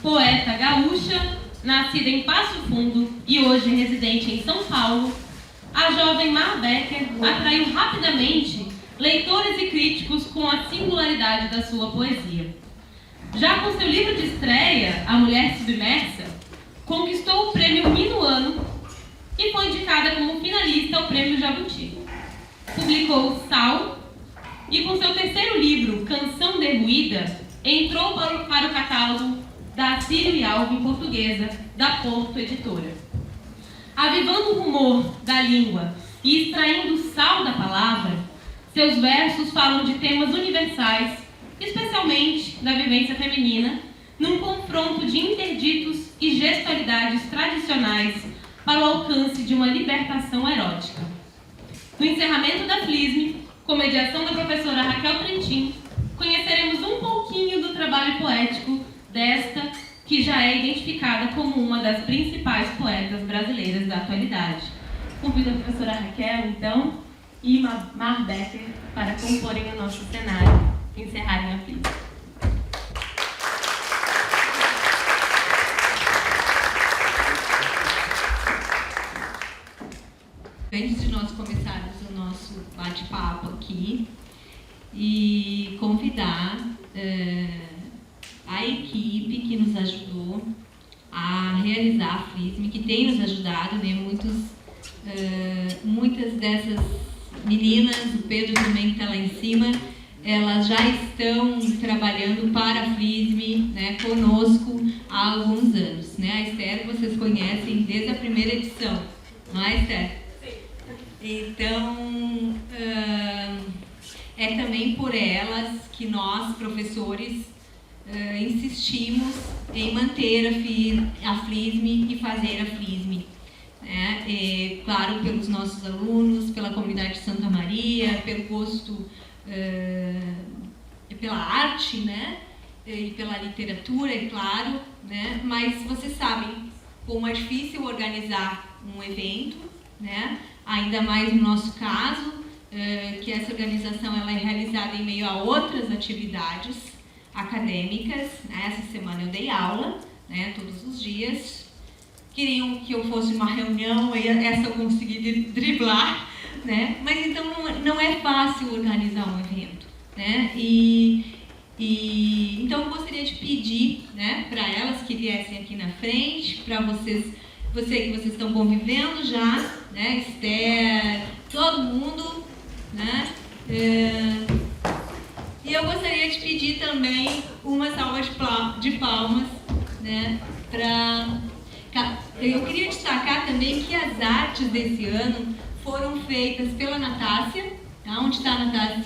Poeta gaúcha, nascida em Passo Fundo e hoje residente em São Paulo, a jovem Mar Becker atraiu rapidamente leitores e críticos com a singularidade da sua poesia. Já com seu livro de estreia, A Mulher Submersa, conquistou o prêmio Minuano e foi indicada como finalista ao prêmio Jabuti. Publicou Sal e, com seu terceiro livro, Canção Derruída, entrou para o catálogo da Círio e Alvim Portuguesa, da Porto Editora. Avivando o rumor da língua e extraindo o sal da palavra, seus versos falam de temas universais, especialmente da vivência feminina, num confronto de interditos e gestualidades tradicionais para o alcance de uma libertação erótica. No encerramento da FLISM, com mediação da professora Raquel Trentin, conheceremos um pouquinho do trabalho poético desta, que já é identificada como uma das principais poetas brasileiras da atualidade. Convido a professora Raquel, então, e Mar Becker para comporem o nosso cenário e encerrarem a FLISM. Antes de nós começarmos o nosso bate-papo aqui, e convidar a equipe que nos ajudou a realizar a FLISM, que tem nos ajudado, né? Muitas dessas meninas, o Pedro também que está lá em cima, elas já estão trabalhando para a FLISM, né, conosco há alguns anos. Né? A Esther vocês conhecem desde a primeira edição, não é, Esther? Então, é também por elas que nós, professores, insistimos em manter a FLISM e fazer a FLISM. Né? Claro, pelos nossos alunos, pela comunidade de Santa Maria, pelo gosto pela arte, né? E pela literatura, é claro. Né? Mas vocês sabem como é difícil organizar um evento, né? Ainda mais no nosso caso, que essa organização ela é realizada em meio a outras atividades acadêmicas. Né? Essa semana eu dei aula, né, todos os dias. Queriam que eu fosse uma reunião, e essa eu consegui driblar, né? Mas então não é fácil organizar um evento. Né? Então eu gostaria de pedir, né, para elas que viessem aqui na frente, para vocês que vocês estão convivendo já, né, Esther, todo mundo, né, e eu gostaria de pedir também uma salva de palmas, né, eu queria destacar também que as artes desse ano foram feitas pela Natácia. Tá? Onde está a Natácia?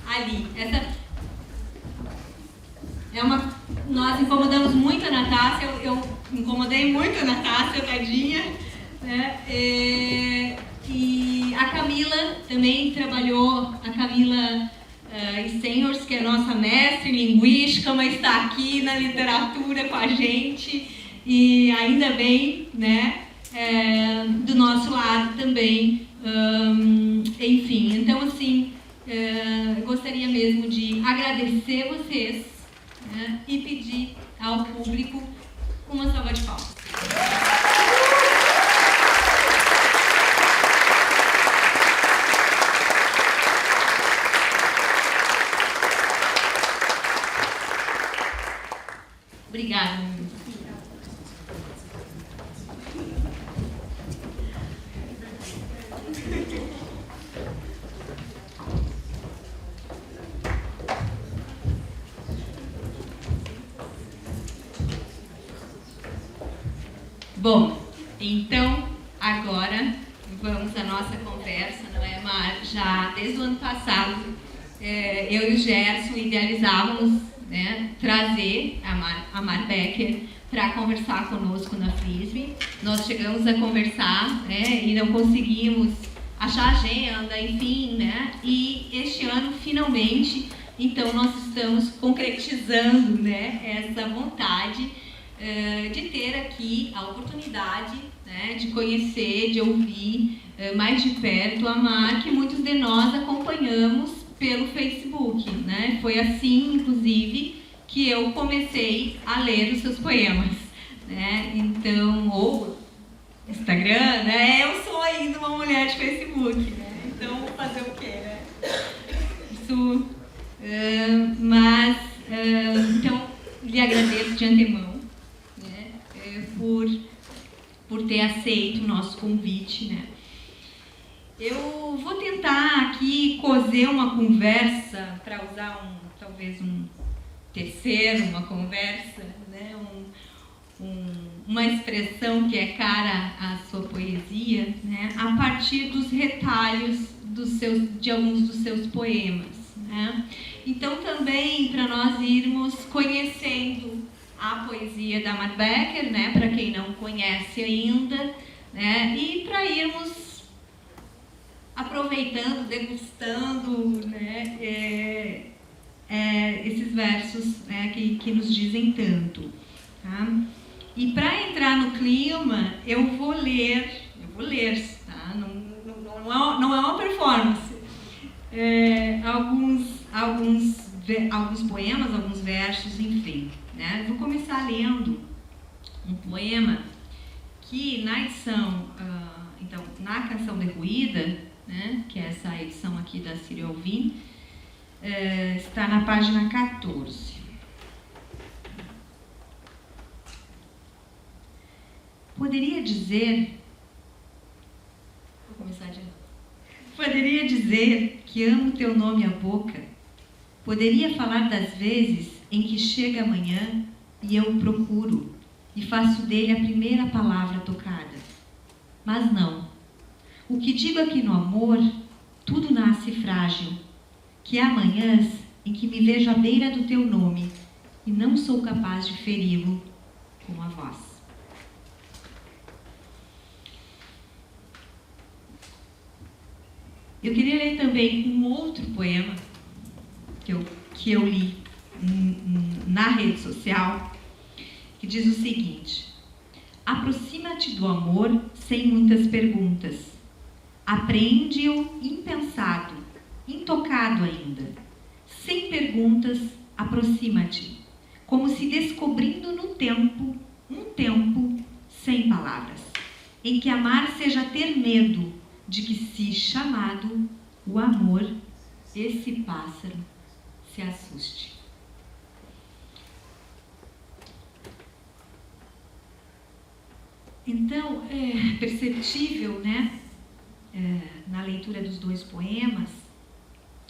Ali. Nós incomodamos muito a Natácia, eu incomodei muito a Natácia, tadinha, né? E a Camila também trabalhou, a Camila Stenhors, que é nossa mestre em linguística, mas está aqui na literatura com a gente, e ainda bem, né? Do nosso lado também, enfim, então assim, eu gostaria mesmo de agradecer vocês, né, e pedir ao público uma salva de palmas. Obrigada. Bom, então agora vamos à nossa conversa, não é, Mar? Já desde o ano passado, eu e o Gerson idealizávamos, né, trazer a Mar Becker para conversar conosco na FLISM. Nós chegamos a conversar, né, e não conseguimos achar agenda, enfim, né? E este ano, finalmente, então nós estamos concretizando, né, essa vontade de ter aqui a oportunidade, né, de conhecer, de ouvir mais de perto a Mar, que muitos de nós acompanhamos pelo Facebook, né? Foi assim, inclusive, que eu comecei a ler os seus poemas, né? Então, ou Instagram, né? Eu sou ainda uma mulher de Facebook, né? Então, fazer o quê, né? Isso, então, lhe agradeço de antemão, né? Por ter aceito o nosso convite, né? Eu vou tentar aqui cozer uma conversa, para usar talvez um terceiro, uma conversa, né? Uma expressão que é cara à sua poesia, né? A partir dos retalhos de alguns dos seus poemas, né? Então, também para nós irmos conhecendo a poesia da Mari Becker, né? Para quem não conhece ainda, né? E para irmos aproveitando, degustando, né? Esses versos, né? que nos dizem tanto, tá? E para entrar no clima, eu vou ler, tá? Não é uma performance. Alguns poemas, alguns versos, enfim, né? Vou começar lendo um poema que na edição, então, na Canção Derruída, né? Que é essa edição aqui da Círio Alvim, está na página 14. Poderia dizer que amo teu nome à boca. Poderia falar das vezes em que chega amanhã e eu o procuro e faço dele a primeira palavra tocada. Mas não. O que digo é que no amor tudo nasce frágil, que há manhãs em que me vejo à beira do teu nome e não sou capaz de feri-lo com a voz. Eu queria ler também um outro poema que eu li na rede social, que diz o seguinte: aproxima-te do amor sem muitas perguntas. Apreende-o impensado, intocado ainda. Sem perguntas, aproxima-te, como se descobrindo no tempo, um tempo sem palavras, em que amar seja ter medo de que, se chamado o amor, esse pássaro se assuste. Então, é perceptível, né, na leitura dos dois poemas,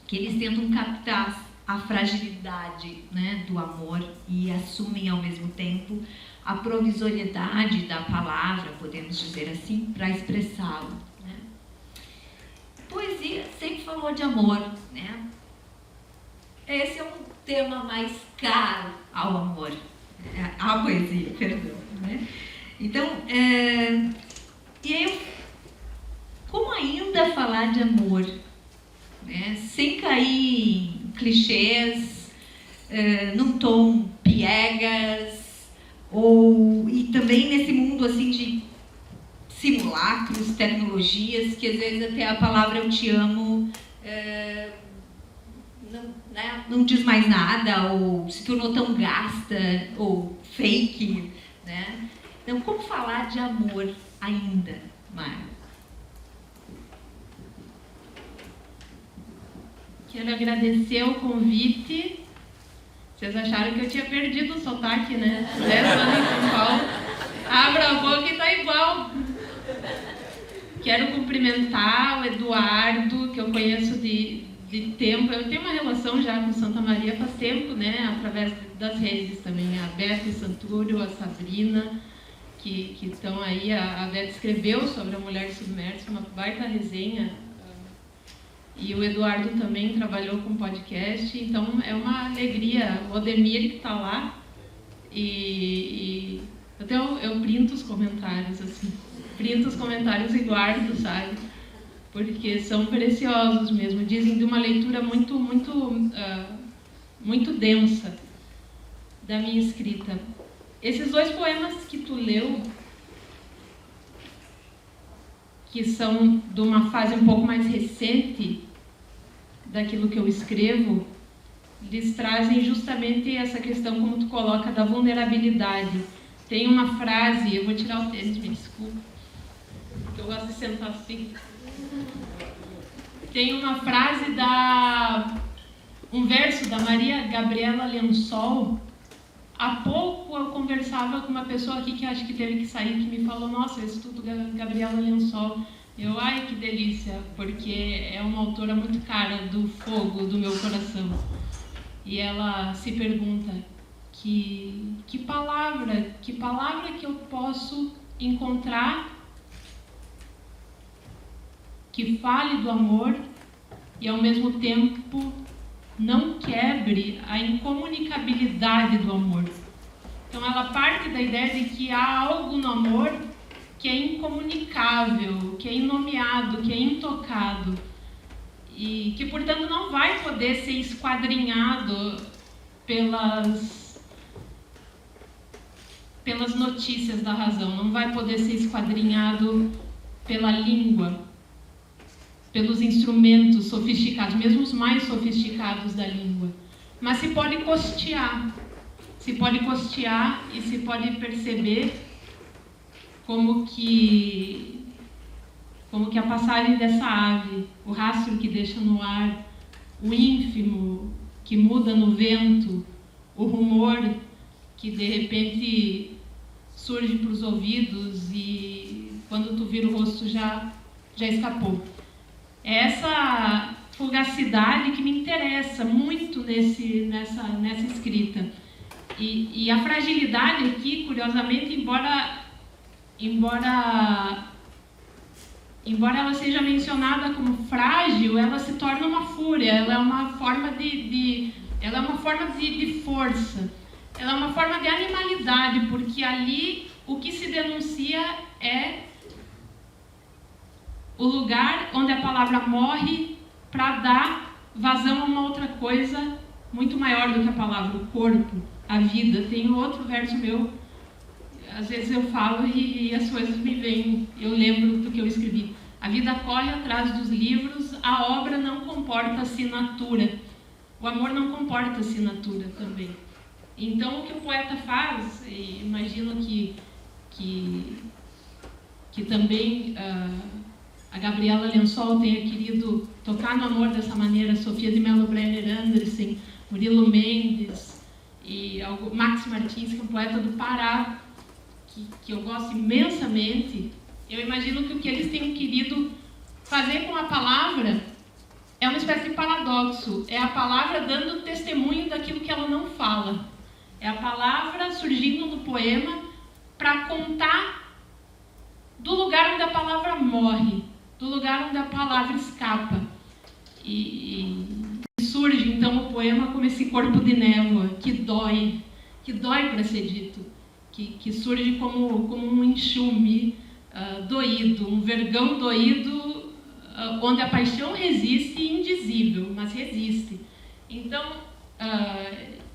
que eles tentam captar a fragilidade, né, do amor e assumem ao mesmo tempo a provisoriedade da palavra, podemos dizer assim, para expressá-lo. Né? Poesia sempre falou de amor, né? Esse é um tema mais caro ao amor, à poesia, perdão. Né? Então, e aí, como ainda falar de amor, né? Sem cair em clichês, num tom piegas, e também nesse mundo assim de simulacros, tecnologias, que às vezes até a palavra eu te amo não diz mais nada, ou se tornou tão gasta, ou fake, né? Então, como falar de amor ainda, Mara? Quero agradecer o convite. Vocês acharam que eu tinha perdido o sotaque, né? 10 anos em São Paulo. Abra a boca e tá igual. Quero cumprimentar o Eduardo, que eu conheço de tempo. Eu tenho uma relação já com Santa Maria faz tempo, né? Através das redes também. A Beth Santúrio, a Sabrina, que estão aí. A Beth escreveu sobre a mulher submersa, uma baita resenha. E o Eduardo também trabalhou com podcast. Então é uma alegria. O Odemir, que está lá. E até eu printo os comentários, assim. Printo os comentários e guardo, sabe? Porque são preciosos mesmo. Dizem de uma leitura muito densa da minha escrita. Esses dois poemas que tu leu, que são de uma fase um pouco mais recente daquilo que eu escrevo, eles trazem justamente essa questão, como tu coloca, da vulnerabilidade. Tem uma frase, eu vou tirar o tênis, me desculpa, porque eu gosto de sentar assim. Tem uma frase um verso da Maria Gabriela Lençol. Há pouco eu conversava com uma pessoa aqui que acho que teve que sair, que me falou, nossa, eu estudo Gabriela Lençol. Ai, que delícia, porque é uma autora muito cara do fogo do meu coração. E ela se pergunta, que palavra que eu posso encontrar que fale do amor e ao mesmo tempo não quebre a incomunicabilidade do amor. Então ela parte da ideia de que há algo no amor que é incomunicável, que é inomeado, que é intocado e que, portanto, não vai poder ser esquadrinhado pelas notícias da razão, não vai poder ser esquadrinhado pela língua, pelos instrumentos sofisticados, mesmo os mais sofisticados da língua. Mas se pode costear e se pode perceber como que a passagem dessa ave, o rastro que deixa no ar, o ínfimo que muda no vento, o rumor que de repente surge para os ouvidos e quando tu vira o rosto já escapou. É essa fugacidade que me interessa muito nessa escrita. E a fragilidade aqui, curiosamente, embora ela seja mencionada como frágil, ela se torna uma fúria, ela é uma forma de força, ela é uma forma de animalidade, porque ali o que se denuncia é o lugar onde a palavra morre para dar vazão a uma outra coisa muito maior do que a palavra, o corpo, a vida. Tem outro verso meu, às vezes eu falo e as coisas me vêm, eu lembro do que eu escrevi. A vida corre atrás dos livros, a obra não comporta assinatura. O amor não comporta assinatura também. Então, o que o poeta faz, e imagino que também a Gabriela Lençol tenha querido tocar no amor dessa maneira, Sofia de Mello Brenner Andersen, Murilo Mendes e Max Martins, que é um poeta do Pará, que eu gosto imensamente. Eu imagino que o que eles tenham querido fazer com a palavra é uma espécie de paradoxo. É a palavra dando testemunho daquilo que ela não fala. É a palavra surgindo no poema para contar do lugar onde a palavra morre, do lugar onde a palavra escapa. E surge então o poema como esse corpo de névoa que dói para ser dito, que surge como um enxume doído, um vergão doído, onde a paixão resiste, indizível, mas resiste. Então,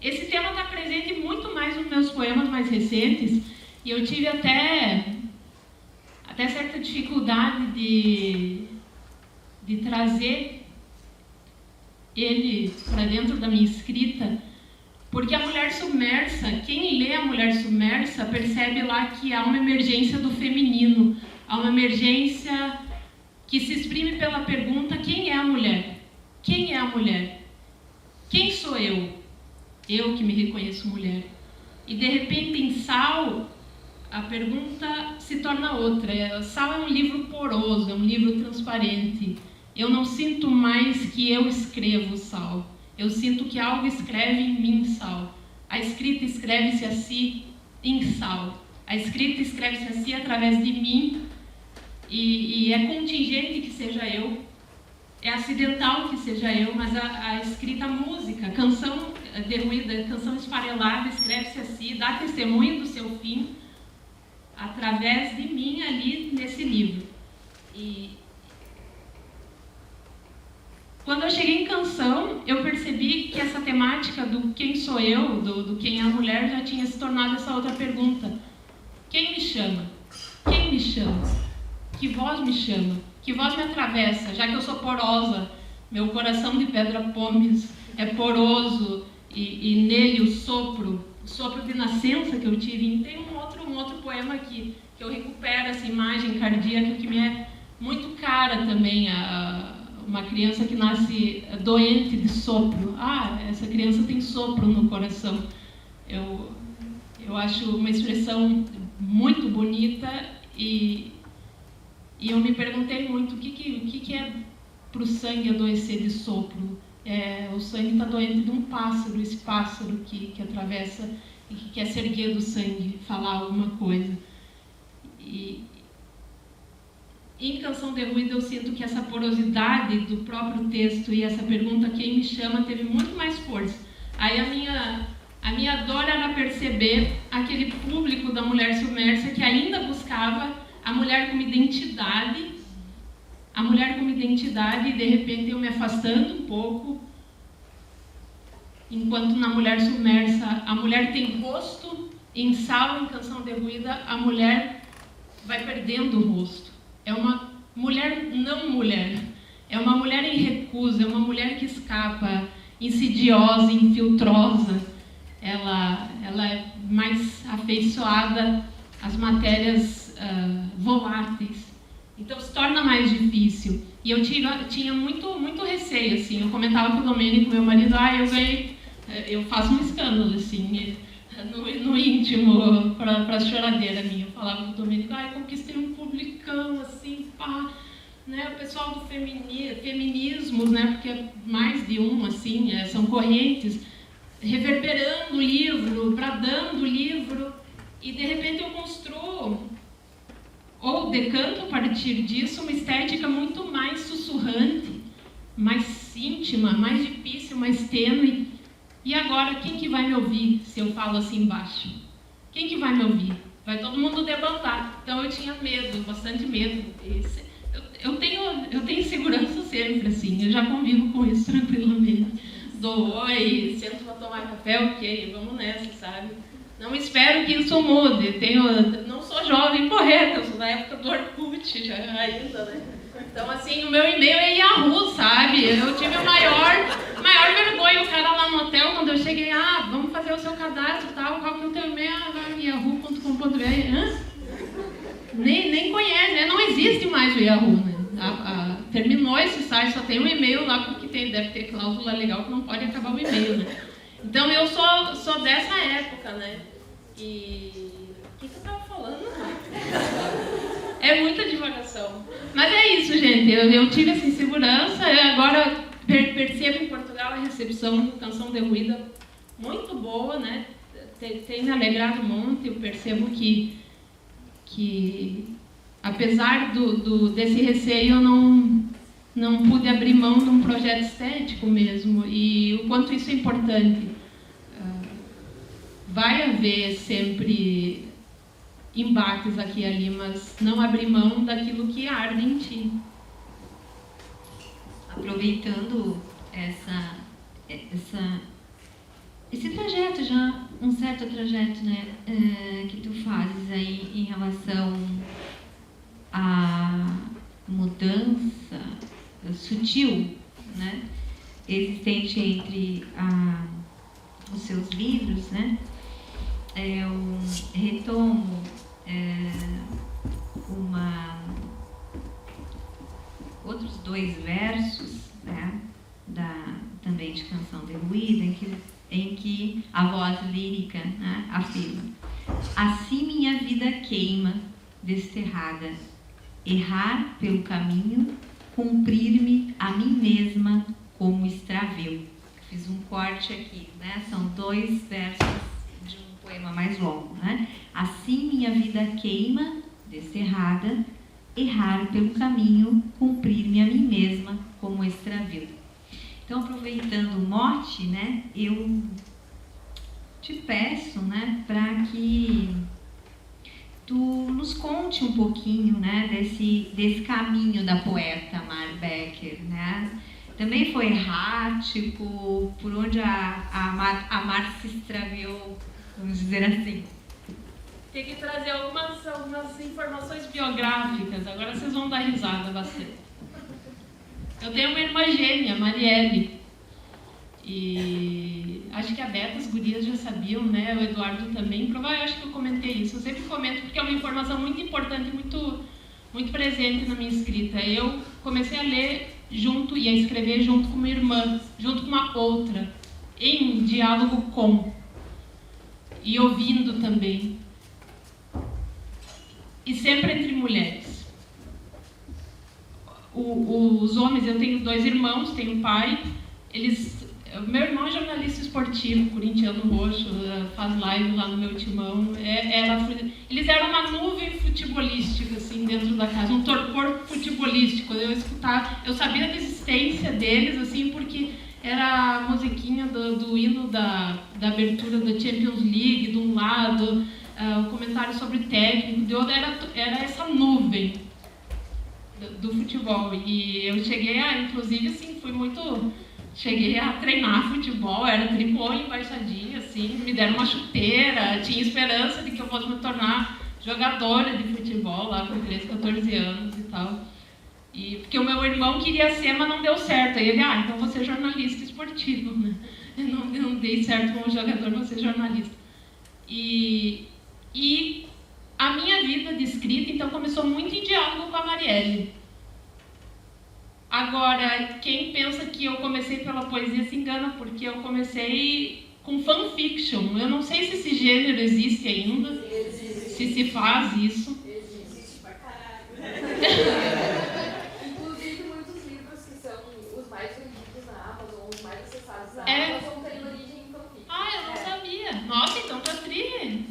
esse tema está presente muito mais nos meus poemas mais recentes, e eu tive até certa dificuldade de trazer ele para dentro da minha escrita, porque a Mulher Submersa, quem lê a Mulher Submersa percebe lá que há uma emergência do feminino, há uma emergência que se exprime pela pergunta: quem é a mulher? Quem é a mulher? Quem sou eu? Eu que me reconheço mulher. E de repente em Sal, a pergunta se torna outra. Sal é um livro poroso, é um livro transparente. Eu não sinto mais que eu escrevo Sal. Eu sinto que algo escreve em mim, Sal. A escrita escreve-se a si em Sal. A escrita escreve-se a si através de mim e é contingente que seja eu, é acidental que seja eu, mas a escrita, a música, a canção derruída, a canção esfarelada escreve-se a si, dá testemunho do seu fim através de mim ali nesse livro. E quando eu cheguei em Canção, eu percebi que essa temática do quem sou eu, do quem é a mulher, já tinha se tornado essa outra pergunta. Quem me chama? Quem me chama? Que voz me chama? Que voz me atravessa? Já que eu sou porosa, meu coração de pedra pomes é poroso e nele o sopro de nascença que eu tive. E tem um outro poema que eu recupero essa imagem cardíaca que me é muito cara também, uma criança que nasce doente de sopro. Essa criança tem sopro no coração. Eu acho uma expressão muito bonita e eu me perguntei muito o que é para o sangue adoecer de sopro. O sangue está doente de um pássaro, esse pássaro que atravessa e que quer se erguer do sangue, falar alguma coisa. E em Canção Derruída eu sinto que essa porosidade do próprio texto e essa pergunta, quem me chama, teve muito mais força. Aí a minha dor era perceber aquele público da mulher submersa que ainda buscava a mulher como identidade, e de repente eu me afastando um pouco, enquanto na mulher submersa a mulher tem rosto, em Sal, em Canção Derruída, a mulher vai perdendo o rosto. É uma mulher não mulher, é uma mulher em recusa, é uma mulher que escapa, insidiosa, infiltrosa. Ela é mais afeiçoada às matérias voláteis. Então se torna mais difícil. E eu tinha muito receio, assim. Eu comentava com o Domênico, meu marido, eu faço um escândalo, assim, no íntimo, para choradeira minha. Eu falava com o Domênico, eu conquistei um publicão, assim, pá, né? O pessoal do feminismos, né? Porque é mais de um, assim, são correntes, reverberando o livro, bradando o livro, e de repente eu construo, ou decanto a partir disso, uma estética muito mais sussurrante, mais íntima, mais difícil, mais tênue. E agora, quem que vai me ouvir se eu falo assim baixo? Quem que vai me ouvir? Vai todo mundo debandar. Então eu tinha medo, bastante medo. Eu tenho segurança sempre, assim, eu já convivo com isso tranquilamente. Dou oi, sento para tomar café, ok, vamos nessa, sabe? Não espero que isso mude. Não sou jovem correta, eu sou da época do Orkut já ainda, né? Então, assim, o meu e-mail é Yahoo, sabe? Eu tive a maior vergonha. O cara lá no hotel, quando eu cheguei, vamos fazer o seu cadastro e tal, qual que é o teu e-mail? Yahoo.com.br. Nem conhece, né? Não existe mais o Yahoo, né? Terminou esse site, só tem um e-mail lá, porque deve ter cláusula legal que não pode acabar o e-mail, né? Então eu sou dessa época, né? E o que eu estava falando? É muita divagação. Mas é isso, gente. Eu tive essa insegurança. Eu agora percebo em Portugal a recepção do Canção Derruída muito boa, né? Tem me alegrado muito. Eu percebo que apesar desse receio, eu não pude abrir mão de um projeto estético mesmo. E o quanto isso é importante. Vai haver sempre embates aqui e ali, mas não abrir mão daquilo que arde em ti. Aproveitando esse trajeto, já um certo trajeto, né, que tu fazes aí em relação à mudança sutil, né, existente entre os seus livros, né? Eu retomo outros 2 versos, né, também de Canção Derruída, em que a voz lírica, né, afirma: assim minha vida queima, desterrada, errar pelo caminho, cumprir-me a mim mesma como extravio. Fiz um corte aqui, né? São 2 versos de um poema mais longo, né? Assim minha vida queima, desterrada, errar pelo caminho, cumprir-me a mim mesma como extravio. Então, aproveitando o mote, né? Eu te peço, né? Para que tu nos conte um pouquinho, né? Desse caminho da poeta Mar Becker, né? Também foi errático, por onde a Mar se extraviou, vamos dizer assim. Tem que trazer algumas informações biográficas, agora vocês vão dar risada bastante. Eu tenho uma irmã gêmea, Marielle, E acho que a Beta, as gurias já sabiam, né? O Eduardo também. Provavelmente acho que eu comentei isso. Eu sempre comento porque é uma informação muito importante, muito presente na minha escrita. Eu comecei a ler junto e a escrever junto com uma irmã, junto com uma outra, em diálogo com, e ouvindo também. E sempre entre mulheres. Os homens, eu tenho 2 irmãos, tenho um pai, meu irmão é jornalista esportivo, corintiano roxo, faz live lá no meu timão. Eles eram uma nuvem futebolística, assim, dentro da casa, um torpor futebolístico. Eu sabia da existência deles, assim, porque era a musiquinha do hino da abertura da Champions League, de um lado, o comentário sobre técnico, de outro, era essa nuvem do futebol. E eu cheguei inclusive, assim, cheguei a treinar futebol, era tricô embaixadinha, assim, me deram uma chuteira, tinha esperança de que eu fosse me tornar jogadora de futebol lá com 13, 14 anos e tal. Porque o meu irmão queria ser, mas não deu certo. Aí ele, então vou ser jornalista esportivo, né? Eu não dei certo como jogador, vou ser jornalista. E a minha vida de escrita, então, começou muito em diálogo com a Marielle. Agora, quem pensa que eu comecei pela poesia se engana, porque eu comecei com fanfiction. Eu não sei se esse gênero existe ainda, se faz isso. Existe pra caralho. Inclusive, muitos livros que são os mais vendidos na Amazon, os mais acessados na Amazon, têm origem em fanfiction. Eu não sabia. Nossa, então tá tri.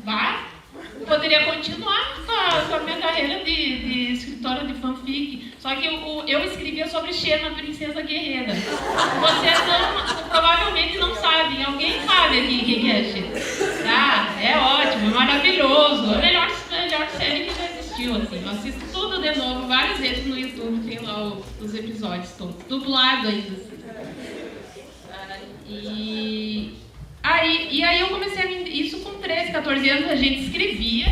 Eu poderia continuar com a minha carreira de escritora de fanfic. Só que eu escrevia sobre Xena, princesa guerreira. Vocês provavelmente não sabem. Alguém sabe aqui quem é Xena? É ótimo, é maravilhoso. É a melhor série que já existiu. Assim. Eu assisto tudo de novo, várias vezes no YouTube. Tem lá os episódios todos. Dublado ainda. Assim. E aí eu comecei isso com 13, 14 anos, a gente escrevia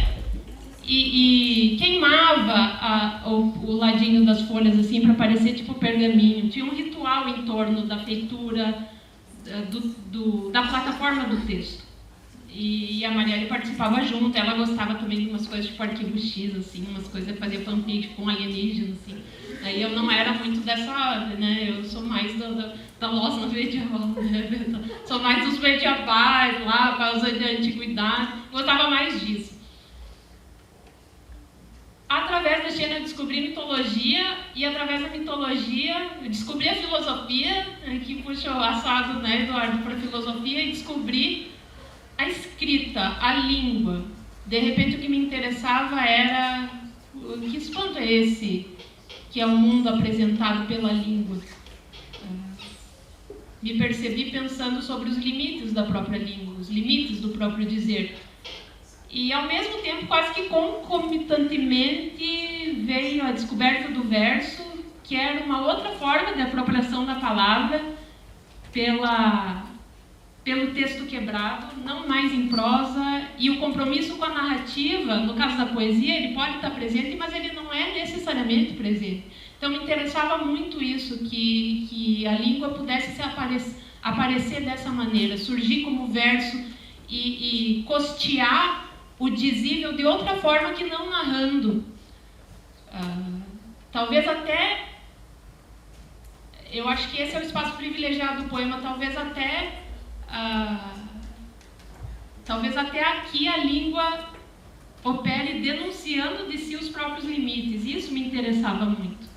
e queimava o ladinho das folhas assim para parecer tipo pergaminho. Tinha um ritual em torno da feitura da plataforma do texto. E a Marielle participava junto, ela gostava também de umas coisas tipo Arquivo X, assim, umas coisas, fazia fanfic com alienígenas, assim. Aí eu não era muito dessa ordem, né? Eu sou mais da loja medieval, né? Sou mais dos medievais lá, causa de antiguidade. Gostava mais disso. Através da Xena eu descobri mitologia, e através da mitologia eu descobri a filosofia, que puxou assado, né, Eduardo, para a filosofia, e descobri a escrita, a língua. De repente o que me interessava era que espanto é esse que é o mundo apresentado pela língua. Me percebi pensando sobre os limites da própria língua, os limites do próprio dizer. E ao mesmo tempo, quase que concomitantemente, veio a descoberta do verso, que era uma outra forma de apropriação da palavra pelo texto quebrado, não mais em prosa, e o compromisso com a narrativa, no caso da poesia, ele pode estar presente, mas ele não é necessariamente presente. Então me interessava muito isso, que a língua pudesse aparecer dessa maneira, surgir como verso e costear o dizível de outra forma que não narrando. Talvez até, eu acho que esse é o espaço privilegiado do poema, talvez até aqui a língua opere denunciando de si os próprios limites. Isso me interessava muito.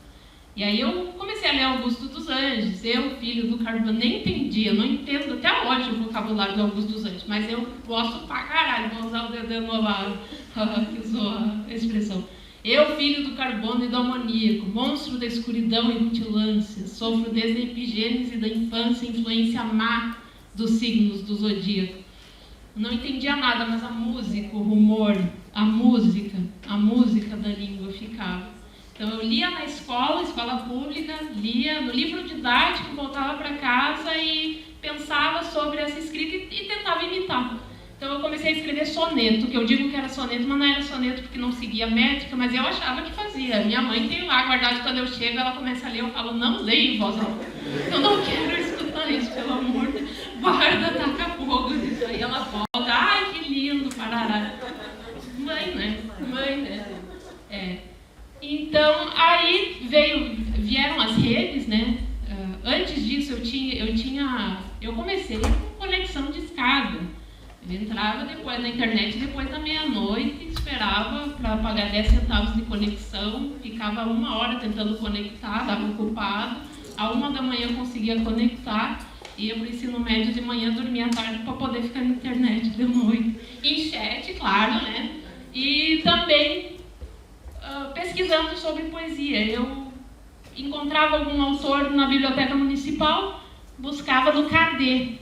E aí eu comecei a ler Augusto dos Anjos, eu, filho do Carbone, nem entendia, não entendo até hoje o vocabulário do Augusto dos Anjos, mas eu gosto pra caralho, vou usar o dedo de novo, que usou a expressão. Eu, filho do carbono e do amoníaco, monstro da escuridão e rutilância, sofro desde a epigênese da infância, influência má dos signos do zodíaco. Não entendia nada, mas a música, o rumor, a música da língua ficava. Então eu lia na escola pública, lia no livro didático, voltava para casa e pensava sobre essa escrita e tentava imitar. Então eu comecei a escrever soneto, que eu digo que era soneto, mas não era soneto porque não seguia métrica, mas eu achava que fazia. Minha mãe tem lá guardado, quando eu chego, ela começa a ler, eu falo, não leia em voz alta. Eu não quero escutar isso, pelo amor de Deus. guarda taca fogo nisso. Aí ela volta, ai, que lindo, parará. Mãe, né? Então, aí vieram as redes, né? Antes disso, eu comecei com conexão de escada. Eu entrava depois na internet, depois da meia-noite, esperava para pagar 10 centavos de conexão, ficava 1 hora tentando conectar, estava ocupado. À 1 da manhã eu conseguia conectar, ia para o ensino médio de manhã, dormia à tarde para poder ficar na internet de noite. Em chat, claro, né? E também pesquisando sobre poesia. Eu encontrava algum autor na biblioteca municipal, buscava no KD,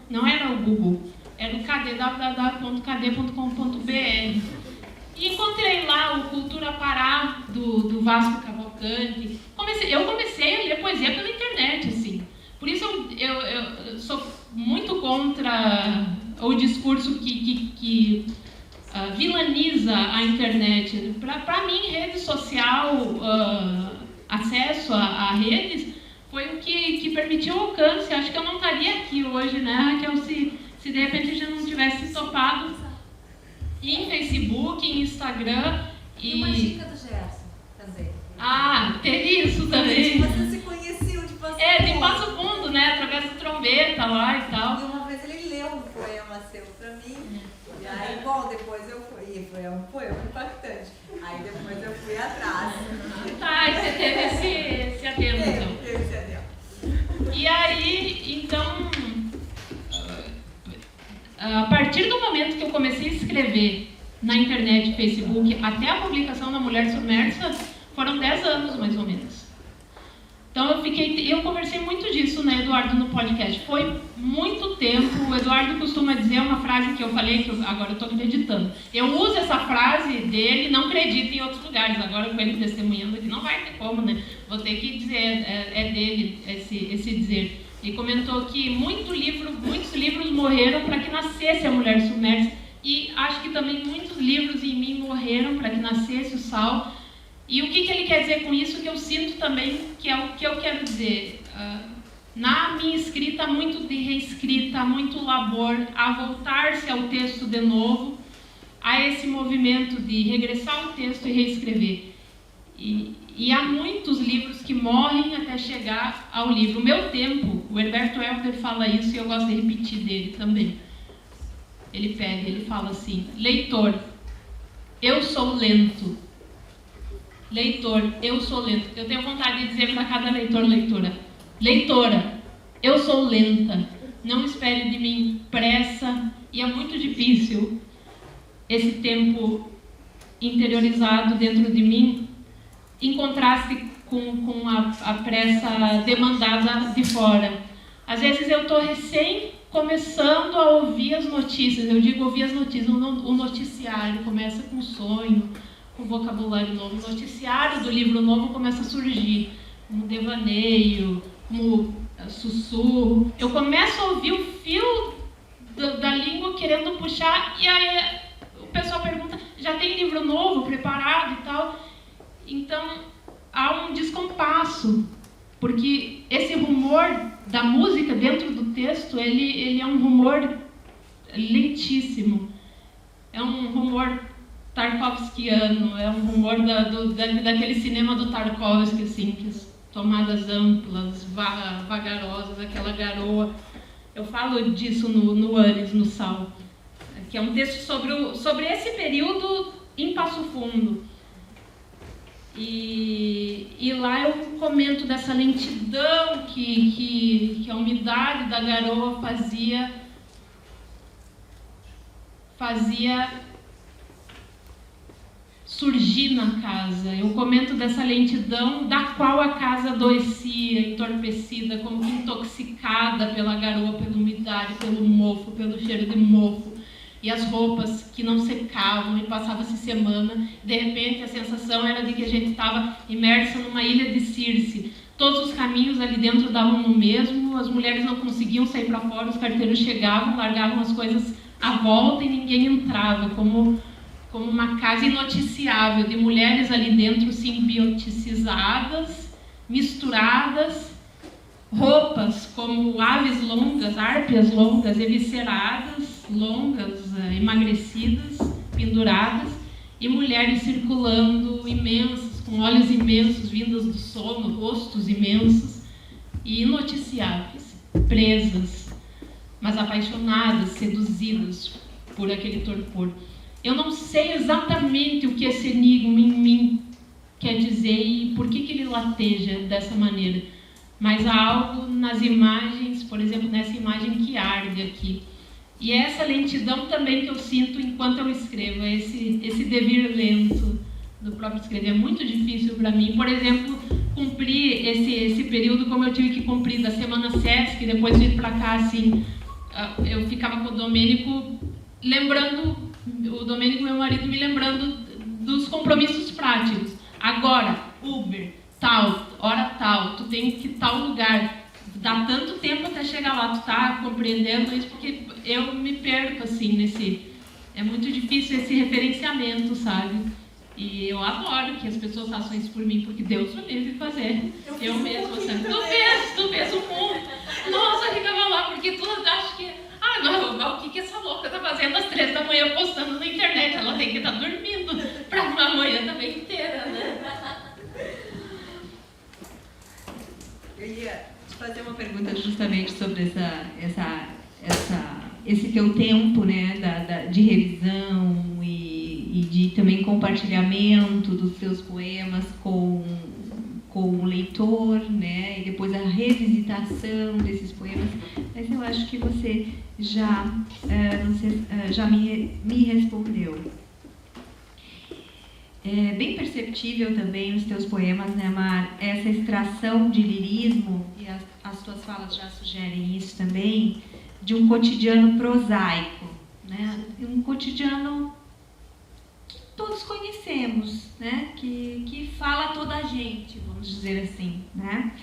não era o Google, era o KD, www.kd.com.br. E encontrei lá o Cultura Pará, do Vasco Cavalcanti. Eu comecei a ler poesia pela internet, assim. Por isso eu sou muito contra o discurso que vilaniza a internet. Para mim, rede social, acesso a redes, foi o que permitiu o alcance. Acho que eu não estaria aqui hoje, né, Raquel, se de repente a gente não tivesse topado em Facebook, em Instagram. E uma dica do Gerson também. Teve isso também. Vocês se conheciam de Passo Fundo. De Passo Fundo, né, através da trombeta lá e tal. E uma vez ele leu um poema seu pra mim. E aí, bom, depois eu fui. E foi um poema impactante. Aí depois eu fui atrás. E você teve esse adendo, então. Teve esse adendo. E aí, então, a partir do momento que eu comecei a escrever na internet, Facebook, até a publicação da Mulher Submersa, foram 10 anos, mais ou menos. Então eu conversei muito disso, né, Eduardo, no podcast. Foi muito tempo. O Eduardo costuma dizer uma frase que eu falei, que agora eu estou acreditando. Eu uso essa frase dele, não acredito em outros lugares. Agora com ele testemunhando aqui, não vai ter como, né? Vou ter que dizer, é dele esse dizer. Ele comentou que muitos livros morreram para que nascesse a Mulher Submersa. E acho que também muitos livros em mim morreram para que nascesse o Sal. E o que ele quer dizer com isso, que eu sinto também, que é o que eu quero dizer. Na minha escrita, há muito de reescrita, há muito labor, a voltar-se ao texto de novo, a esse movimento de regressar ao texto e reescrever. E há muitos livros que morrem até chegar ao livro. O meu tempo, o Herberto Helder fala isso e eu gosto de repetir dele também. Ele fala assim: leitor, eu sou lento. Leitor, eu sou lento. Eu tenho vontade de dizer para cada leitora: leitora, eu sou lenta. Não espere de mim pressa. E é muito difícil esse tempo interiorizado dentro de mim em contraste com a pressa demandada de fora. Às vezes eu estou recém começando a ouvir as notícias. Eu digo ouvir as notícias. O noticiário começa com sonho, com vocabulário novo. O noticiário do livro novo começa a surgir, como devaneio, como sussurro. Eu começo a ouvir o fio da língua querendo puxar, e aí o pessoal pergunta: já tem livro novo preparado e tal? Então há um descompasso, porque esse rumor da música dentro do texto, ele é um rumor lentíssimo, é um rumor tarkovskiano, é um rumor daquele cinema do Tarkovsky, assim, que as tomadas amplas, vagarosas, aquela garoa. Eu falo disso no Ares, no Sal, que é um texto sobre esse período em Passo Fundo. E lá eu comento dessa lentidão que a umidade da garoa fazia surgir na casa. Eu comento dessa lentidão da qual a casa adoecia, entorpecida, como que intoxicada pela garoa, pela umidade, pelo mofo, pelo cheiro de mofo. E as roupas que não secavam, e passava-se semana, de repente a sensação era de que a gente estava imersa numa ilha de Circe. Todos os caminhos ali dentro davam no mesmo, as mulheres não conseguiam sair para fora, os carteiros chegavam, largavam as coisas à volta e ninguém entrava, como uma casa inoticiável, de mulheres ali dentro simbioticizadas, misturadas, roupas como aves longas, árpias longas, evisceradas, longas, emagrecidas, penduradas, e mulheres circulando imensas, com olhos imensos, vindas do sono, rostos imensos e inoticiáveis, presas, mas apaixonadas, seduzidas por aquele torpor. Eu não sei exatamente o que esse enigma em mim quer dizer e por que ele lateja dessa maneira, mas há algo nas imagens, por exemplo, nessa imagem que arde aqui. E é essa lentidão também que eu sinto enquanto eu escrevo, esse devir lento do próprio escrever. É muito difícil para mim, por exemplo, cumprir esse período como eu tive que cumprir da Semana Sesc, depois vir para cá, assim, eu ficava com o Domênico, lembrando, o Domênico, meu marido, me lembrando dos compromissos práticos. Agora, Uber, tal, hora tal, tu tem que ir tal lugar, dá tanto tempo até chegar lá, tu tá compreendendo isso, porque eu me perco, assim, é muito difícil esse referenciamento, sabe? E eu adoro que as pessoas façam isso por mim, porque Deus me livre de fazer. Eu mesma, sabe? Tu vês o mundo. Nossa, ficava lá, porque tu acha que... o que essa louca tá fazendo às 3 da manhã postando na internet? Ela tem que estar dormindo para uma manhã também inteira, né? Eu ia te fazer uma pergunta justamente sobre esse teu tempo, né, de revisão e de também compartilhamento dos teus poemas com o leitor, né, e depois a revisitação desses poemas. Mas eu acho que você já me respondeu. É bem perceptível também nos teus poemas, né, Mar, essa extração de lirismo, e as tuas falas já sugerem isso também, de um cotidiano prosaico, né, um cotidiano que todos conhecemos, né, que fala toda a gente, vamos dizer assim, né.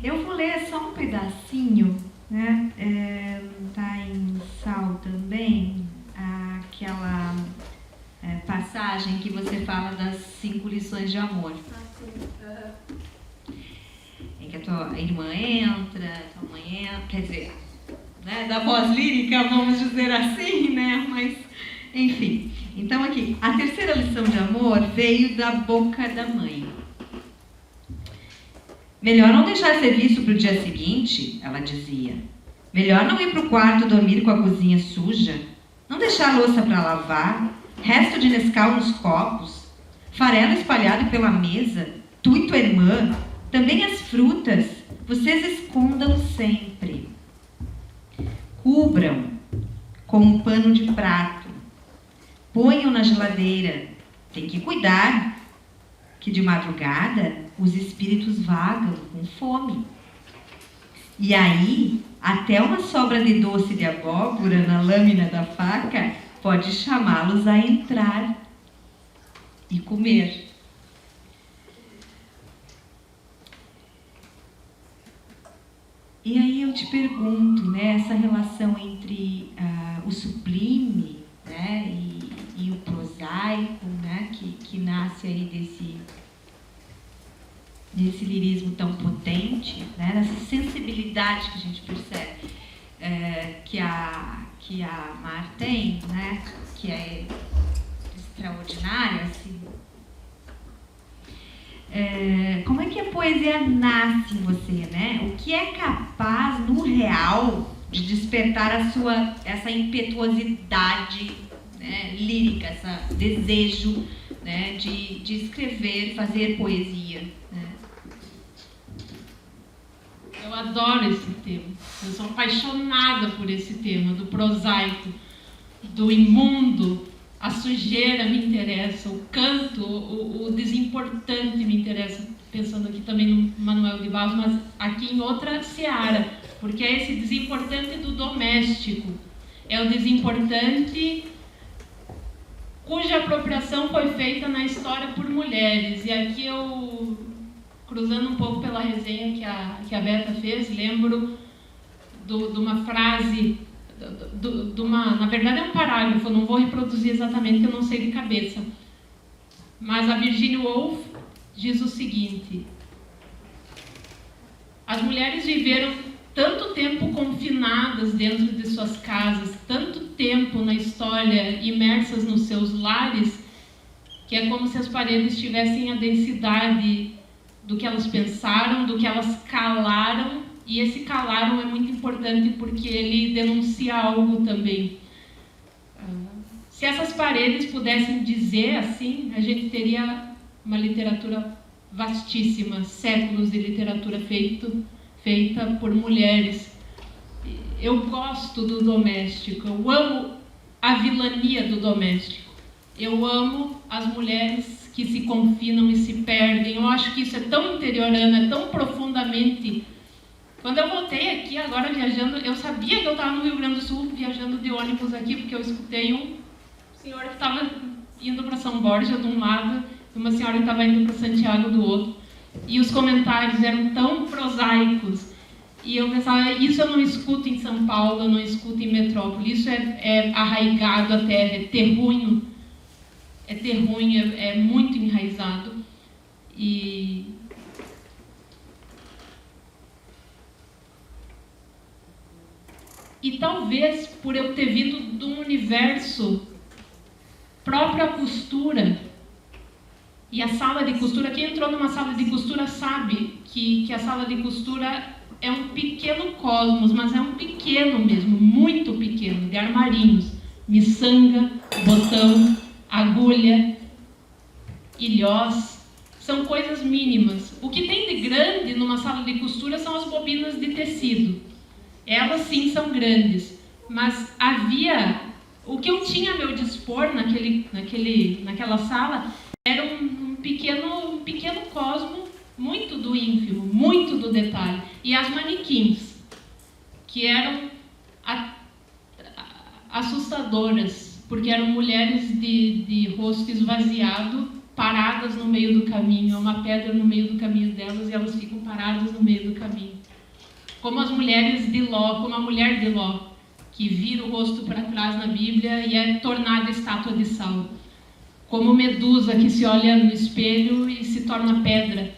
Eu vou ler só um pedacinho, né, tá em Sal também, aquela... passagem que você fala das 5 lições de amor. Em que a tua irmã entra, a tua mãe entra, quer dizer, né, da voz lírica, vamos dizer assim, né? Mas, enfim. Então, aqui, a 3ª lição de amor veio da boca da mãe. Melhor não deixar serviço para o dia seguinte, ela dizia. Melhor não ir para o quarto dormir com a cozinha suja. Não deixar a louça para lavar. Resto de Nescau nos copos, farelo espalhado pela mesa, tu e tua irmã, também as frutas, vocês escondam sempre. Cubram com um pano de prato, ponham na geladeira, tem que cuidar, que de madrugada os espíritos vagam com fome. E aí, até uma sobra de doce de abóbora na lâmina da faca pode chamá-los a entrar e comer. E aí eu te pergunto, né, essa relação entre o sublime, né, e o prosaico, né, que nasce aí desse lirismo tão potente, né, dessa sensibilidade que a gente percebe que a Mar tem, né, que é extraordinária, assim. Como é que a poesia nasce em você, né? O que é capaz, no real, de despertar essa impetuosidade, né, lírica, esse desejo, né, de escrever, fazer poesia, né? Eu adoro esse tema. Eu sou apaixonada por esse tema, do prosaico, do imundo. A sujeira me interessa, o canto, o desimportante me interessa. Pensando aqui também no Manuel de Barros, mas aqui em outra seara, porque é esse desimportante do doméstico. É o desimportante cuja apropriação foi feita na história por mulheres. E aqui eu, cruzando um pouco pela resenha que a Berta fez, lembro de uma frase, na verdade é um parágrafo, eu não vou reproduzir exatamente, que eu não sei de cabeça. Mas a Virginia Woolf diz o seguinte: As mulheres viveram tanto tempo confinadas dentro de suas casas, tanto tempo na história imersas nos seus lares, que é como se as paredes tivessem a densidade do que elas pensaram, do que elas calaram, e esse calaram é muito importante porque ele denuncia algo também. Se essas paredes pudessem dizer assim, a gente teria uma literatura vastíssima, séculos de literatura feita por mulheres. Eu gosto do doméstico, eu amo a vilania do doméstico. Eu amo as mulheres que se confinam e se perdem. Eu acho que isso é tão interiorano, é tão profundamente... Quando eu voltei aqui, agora viajando, eu sabia que eu estava no Rio Grande do Sul, viajando de ônibus aqui, porque eu escutei um senhor que estava indo para São Borja de um lado, e uma senhora que estava indo para Santiago do outro. E os comentários eram tão prosaicos. E eu pensava, isso eu não escuto em São Paulo, eu não escuto em metrópole. Isso é arraigado à terra, é terrunho. É terrunho, é muito enraizado. E talvez por eu ter vindo de um universo próprio à costura, e a sala de costura, quem entrou numa sala de costura sabe que a sala de costura é um pequeno cosmos, mas é um pequeno mesmo, muito pequeno, de armarinhos, miçanga, botão, agulha, ilhós, são coisas mínimas. O que tem de grande numa sala de costura são as bobinas de tecido. Elas sim são grandes, mas havia... O que eu tinha a meu dispor naquela sala era um pequeno cosmo, muito do ínfimo, muito do detalhe. E as manequins, que eram assustadoras, porque eram mulheres de rosto esvaziado, paradas no meio do caminho, uma pedra no meio do caminho delas, e elas ficam paradas no meio do caminho. Como as mulheres de Ló, como a mulher de Ló, que vira o rosto para trás na Bíblia e é tornada estátua de sal. Como Medusa, que se olha no espelho e se torna pedra.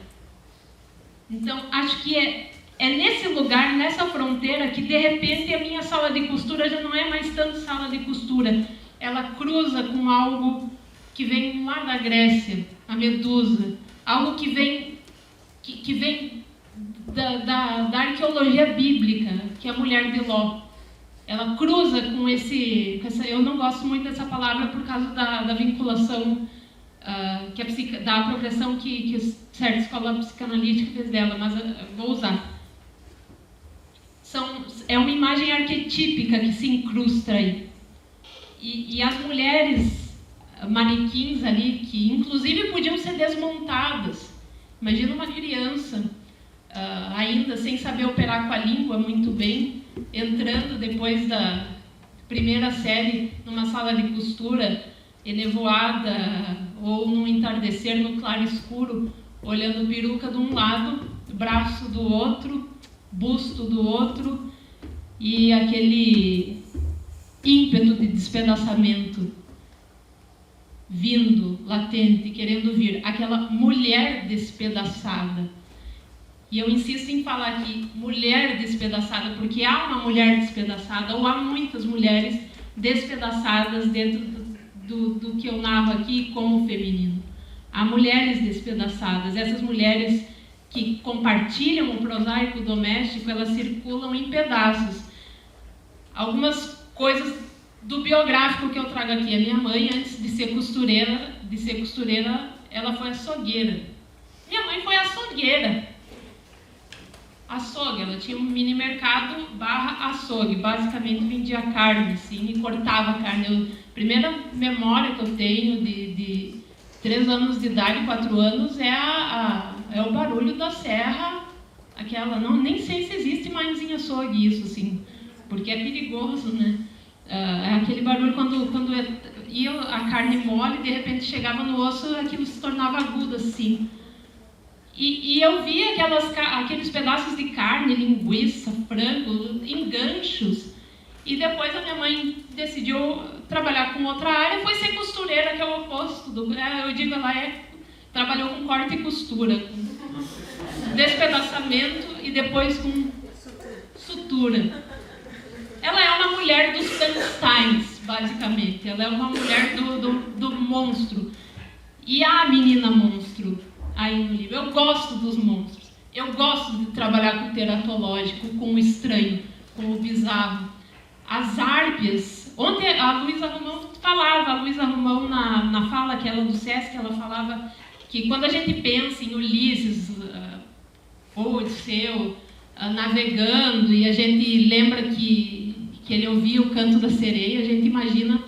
Então, acho que é nesse lugar, nessa fronteira, que de repente a minha sala de costura já não é mais tanto sala de costura. Ela cruza com algo que vem lá da Grécia, a Medusa. Algo que vem da arqueologia bíblica, que é a mulher de Ló. Ela cruza com eu não gosto muito dessa palavra por causa da vinculação, da apropriação que certa escola psicanalítica fez dela, mas vou usar. É uma imagem arquetípica que se incrusta aí. E as mulheres manequins ali, que inclusive podiam ser desmontadas. Imagina uma criança, ainda sem saber operar com a língua muito bem, entrando depois da primeira série numa sala de costura enevoada ou num entardecer no claro escuro, olhando peruca de um lado, braço do outro, busto do outro, e aquele ímpeto de despedaçamento vindo, latente, querendo vir, aquela mulher despedaçada. E eu insisto em falar aqui, mulher despedaçada, porque há uma mulher despedaçada, ou há muitas mulheres despedaçadas dentro do que eu narro aqui como feminino. Há mulheres despedaçadas, essas mulheres que compartilham o prosaico doméstico, elas circulam em pedaços. Algumas coisas do biográfico que eu trago aqui. A minha mãe, antes de ser costureira, ela foi açougueira. Minha mãe foi açougueira. Açougue, ela tinha um mini mercado / açougue, basicamente vendia carne, assim, e cortava carne. A primeira memória que eu tenho de 3 anos de idade, 4 anos, é o barulho da serra, nem sei se existe mais em açougue isso, assim, porque é perigoso, né? É aquele barulho quando ia a carne mole, de repente chegava no osso, aquilo se tornava agudo, assim. E eu via aqueles pedaços de carne, linguiça, frango, em ganchos. E depois a minha mãe decidiu trabalhar com outra área, foi ser costureira, que é o oposto. Eu digo, ela trabalhou com corte e costura. despedaçamento e depois com sutura. Ela é uma mulher dos Frankensteins, basicamente. Ela é uma mulher do monstro. E há a menina monstro aí no livro. Eu gosto dos monstros. Eu gosto de trabalhar com o teratológico, com o estranho, com o bizarro. As árpias. Ontem a Luísa Romão na fala aquela do Sesc, ela falava que quando a gente pensa em Ulisses, ou Odisseu, navegando, e a gente lembra que ele ouvia o canto da sereia, a gente imagina,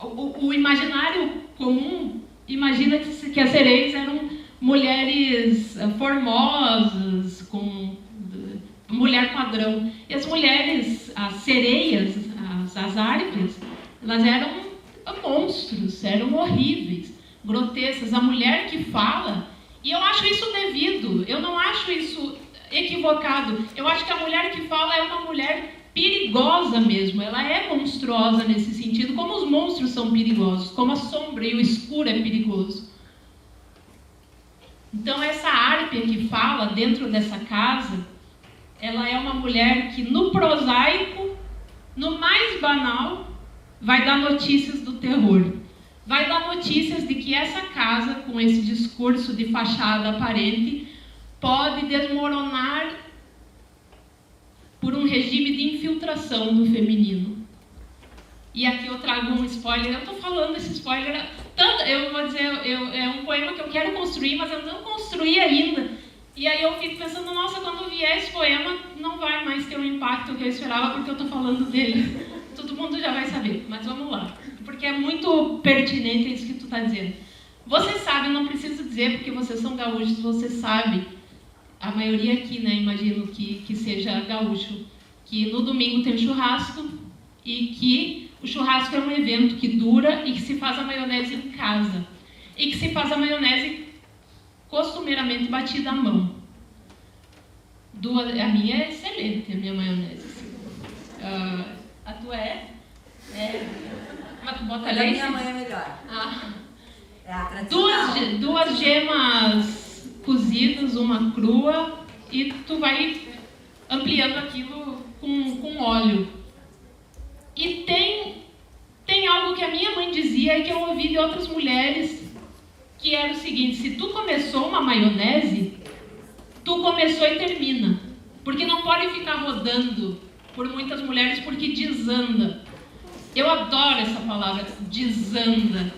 o imaginário comum imagina que as sereias eram mulheres formosas, com mulher padrão. E as mulheres, as sereias, as árpias, elas eram monstros, eram horríveis, grotescas. A mulher que fala, e eu acho isso devido, eu não acho isso equivocado. Eu acho que a mulher que fala é uma mulher perigosa mesmo, ela é monstruosa nesse sentido, como os monstros são perigosos, como a sombra e o escuro é perigoso. Então essa árpia que fala dentro dessa casa, ela é uma mulher que no prosaico, no mais banal, vai dar notícias do terror. Vai dar notícias de que essa casa, com esse discurso de fachada aparente, pode desmoronar por um regime de infiltração do feminino. E aqui eu trago um spoiler, eu estou falando esse spoiler, eu vou dizer, é um poema que eu quero construir, mas eu não construí ainda. E aí eu fico pensando, nossa, quando vier esse poema, não vai mais ter o impacto que eu esperava, porque eu estou falando dele. Todo mundo já vai saber, mas vamos lá. Porque é muito pertinente isso que tu está dizendo. Você sabe, não preciso dizer, porque vocês são gaúchos, você sabe, a maioria aqui, né, imagino que seja gaúcho, que no domingo tem churrasco e que o churrasco é um evento que dura e que se faz a maionese em casa. E que se faz a maionese costumeiramente batida à mão. A minha é excelente, a minha maionese. A tua é? Mas tu bota Mas leite? a minha mãe é melhor. É a tradicional. Duas gemas cozidas, uma crua, e tu vai ampliando aquilo com óleo. E tem algo que a minha mãe dizia e que eu ouvi de outras mulheres, que era o seguinte: se tu começou uma maionese, tu começou e termina. Porque não pode ficar rodando por muitas mulheres, porque desanda. Eu adoro essa palavra, desanda.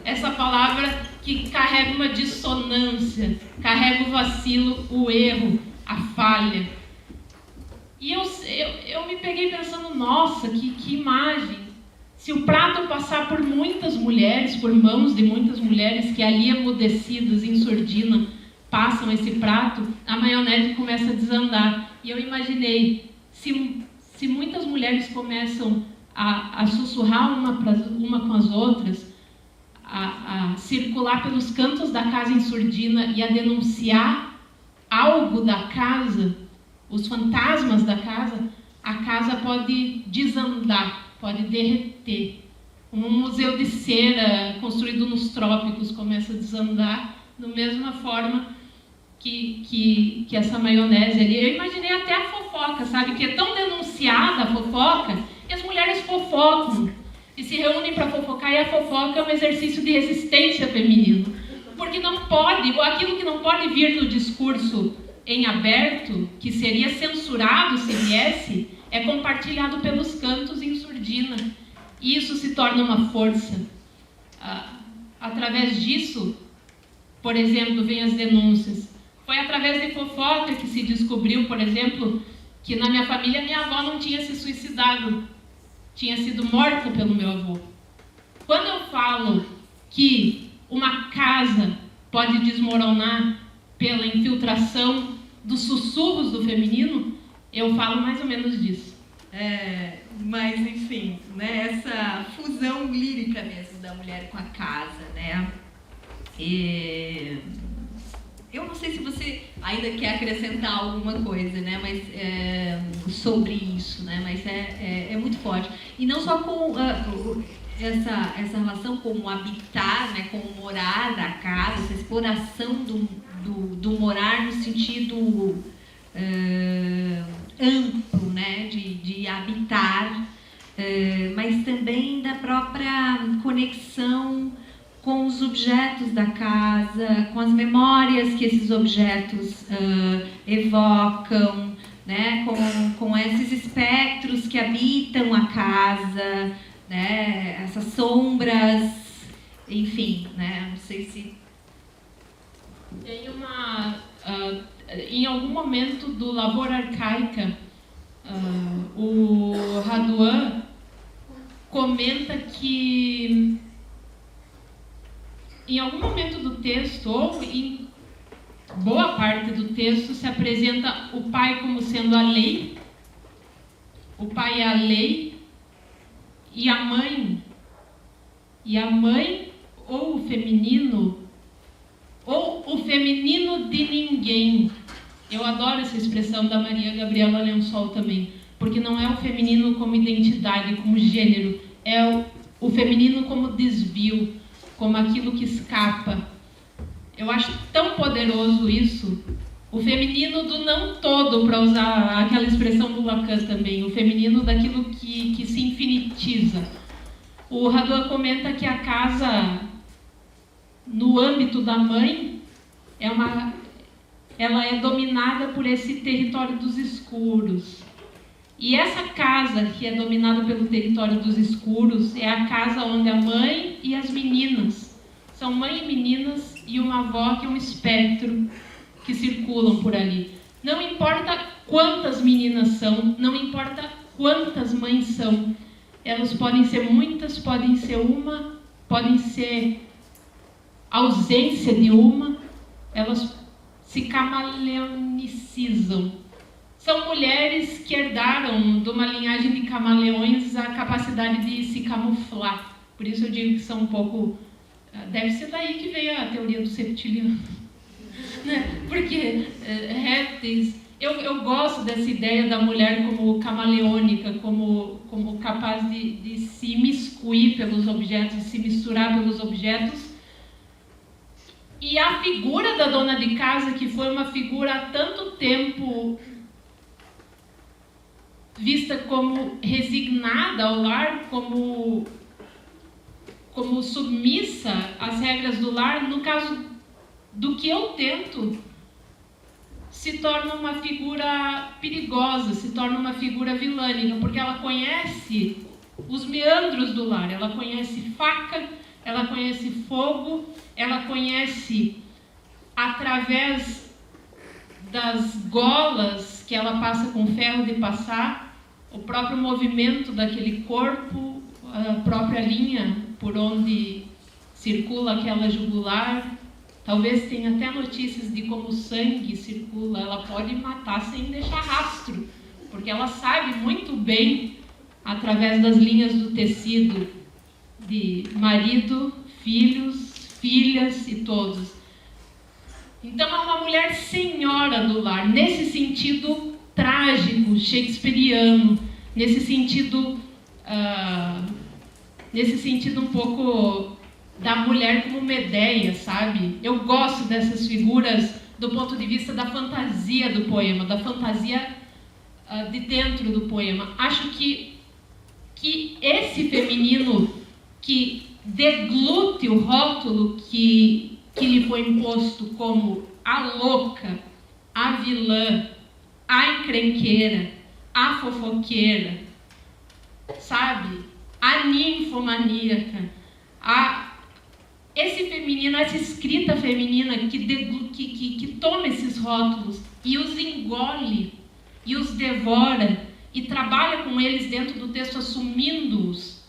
Essa palavra que carrega uma dissonância, carrega o vacilo, o erro, a falha. E eu me peguei pensando, nossa, que imagem. Se o prato passar por muitas mulheres, por mãos de muitas mulheres que ali emudecidas, em surdina, passam esse prato, a maionese começa a desandar. E eu imaginei, se muitas mulheres começam a sussurrar uma com as outras, a circular pelos cantos da casa em surdina e a denunciar algo da casa, os fantasmas da casa, a casa pode desandar, pode derreter. Um museu de cera construído nos trópicos começa a desandar da mesma forma que essa maionese ali. Eu imaginei até a fofoca, sabe? Que é tão denunciada a fofoca, e as mulheres fofocam e se reúnem para fofocar, e a fofoca é um exercício de resistência feminino. Porque não pode, aquilo que não pode vir no discurso em aberto, que seria censurado se viesse, é compartilhado pelos cantos em surdina. E isso se torna uma força. Através disso, por exemplo, vem as denúncias. Foi através de fofoca que se descobriu, por exemplo, que na minha família minha avó não tinha se suicidado, tinha sido morta pelo meu avô. Quando eu falo que uma casa pode desmoronar pela infiltração dos sussurros do feminino, eu falo mais ou menos disso. Mas, enfim, né, essa fusão lírica mesmo da mulher com a casa, né? Eu não sei se você ainda quer acrescentar alguma coisa, né, mas sobre isso, né, mas é muito forte. E não só com essa relação com o habitar, né, com o morar da casa, essa exploração do morar no sentido amplo, né, de habitar, mas também da própria conexão com os objetos da casa, com as memórias que esses objetos evocam, né, com esses espectros que habitam a casa, né, essas sombras, enfim, né, não sei se... Tem em algum momento do Lavoura Arcaica, o Raduan comenta que em algum momento do texto, ou em boa parte do texto, se apresenta o pai como sendo a lei, o pai é a lei, e a mãe, ou o feminino de ninguém. Eu adoro essa expressão da Maria Gabriela Lençol também, porque não é o feminino como identidade, como gênero, é o feminino como desvio, como aquilo que escapa. Eu acho tão poderoso isso. O feminino do não todo, para usar aquela expressão do Lacan também, o feminino daquilo que se infinitiza. O Raduan comenta que a casa, no âmbito da mãe, ela é dominada por esse território dos escuros. E essa casa que é dominada pelo território dos escuros é a casa onde a mãe e as meninas, são mãe e meninas, e uma avó que é um espectro que circulam por ali. Não importa quantas meninas são, não importa quantas mães são, elas podem ser muitas, podem ser uma, podem ser ausência de uma, elas se camaleonicizam. São mulheres que herdaram de uma linhagem de camaleões a capacidade de se camuflar. Por isso eu digo que são um pouco... Deve ser daí que veio a teoria do septiliano. Né? Porque répteis... Eu gosto dessa ideia da mulher como camaleônica, como capaz de se imiscuir pelos objetos, de se misturar pelos objetos. E a figura da dona de casa, que foi uma figura há tanto tempo vista como resignada ao lar, como submissa às regras do lar, no caso do que eu tento, se torna uma figura perigosa, se torna uma figura vilânica, porque ela conhece os meandros do lar, ela conhece faca, ela conhece fogo, ela conhece através das golas que ela passa com ferro de passar, o próprio movimento daquele corpo, a própria linha por onde circula aquela jugular. Talvez tenha até notícias de como o sangue circula. Ela pode matar sem deixar rastro, porque ela sabe muito bem, através das linhas do tecido, de marido, filhos, filhas e todos. Então é uma mulher senhora do lar, nesse sentido trágico, shakespeariano, nesse sentido um pouco da mulher como Medeia, sabe? Eu gosto dessas figuras do ponto de vista da fantasia do poema, da fantasia de dentro do poema. Acho que esse feminino que deglute o rótulo que lhe foi imposto como a louca, a vilã, a encrenqueira, a fofoqueira, sabe? A ninfomaníaca, esse feminino, essa escrita feminina que toma esses rótulos e os engole, e os devora, e trabalha com eles dentro do texto, assumindo-os,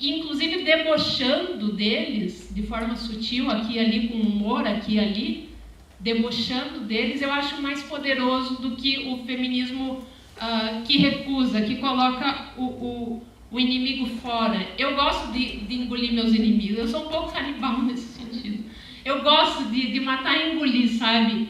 inclusive debochando deles, de forma sutil, aqui e ali, com humor, aqui e ali, debochando deles, eu acho mais poderoso do que o feminismo que recusa, que coloca o inimigo fora. Eu gosto de engolir meus inimigos, eu sou um pouco canibal nesse sentido. Eu gosto de matar e engolir, sabe?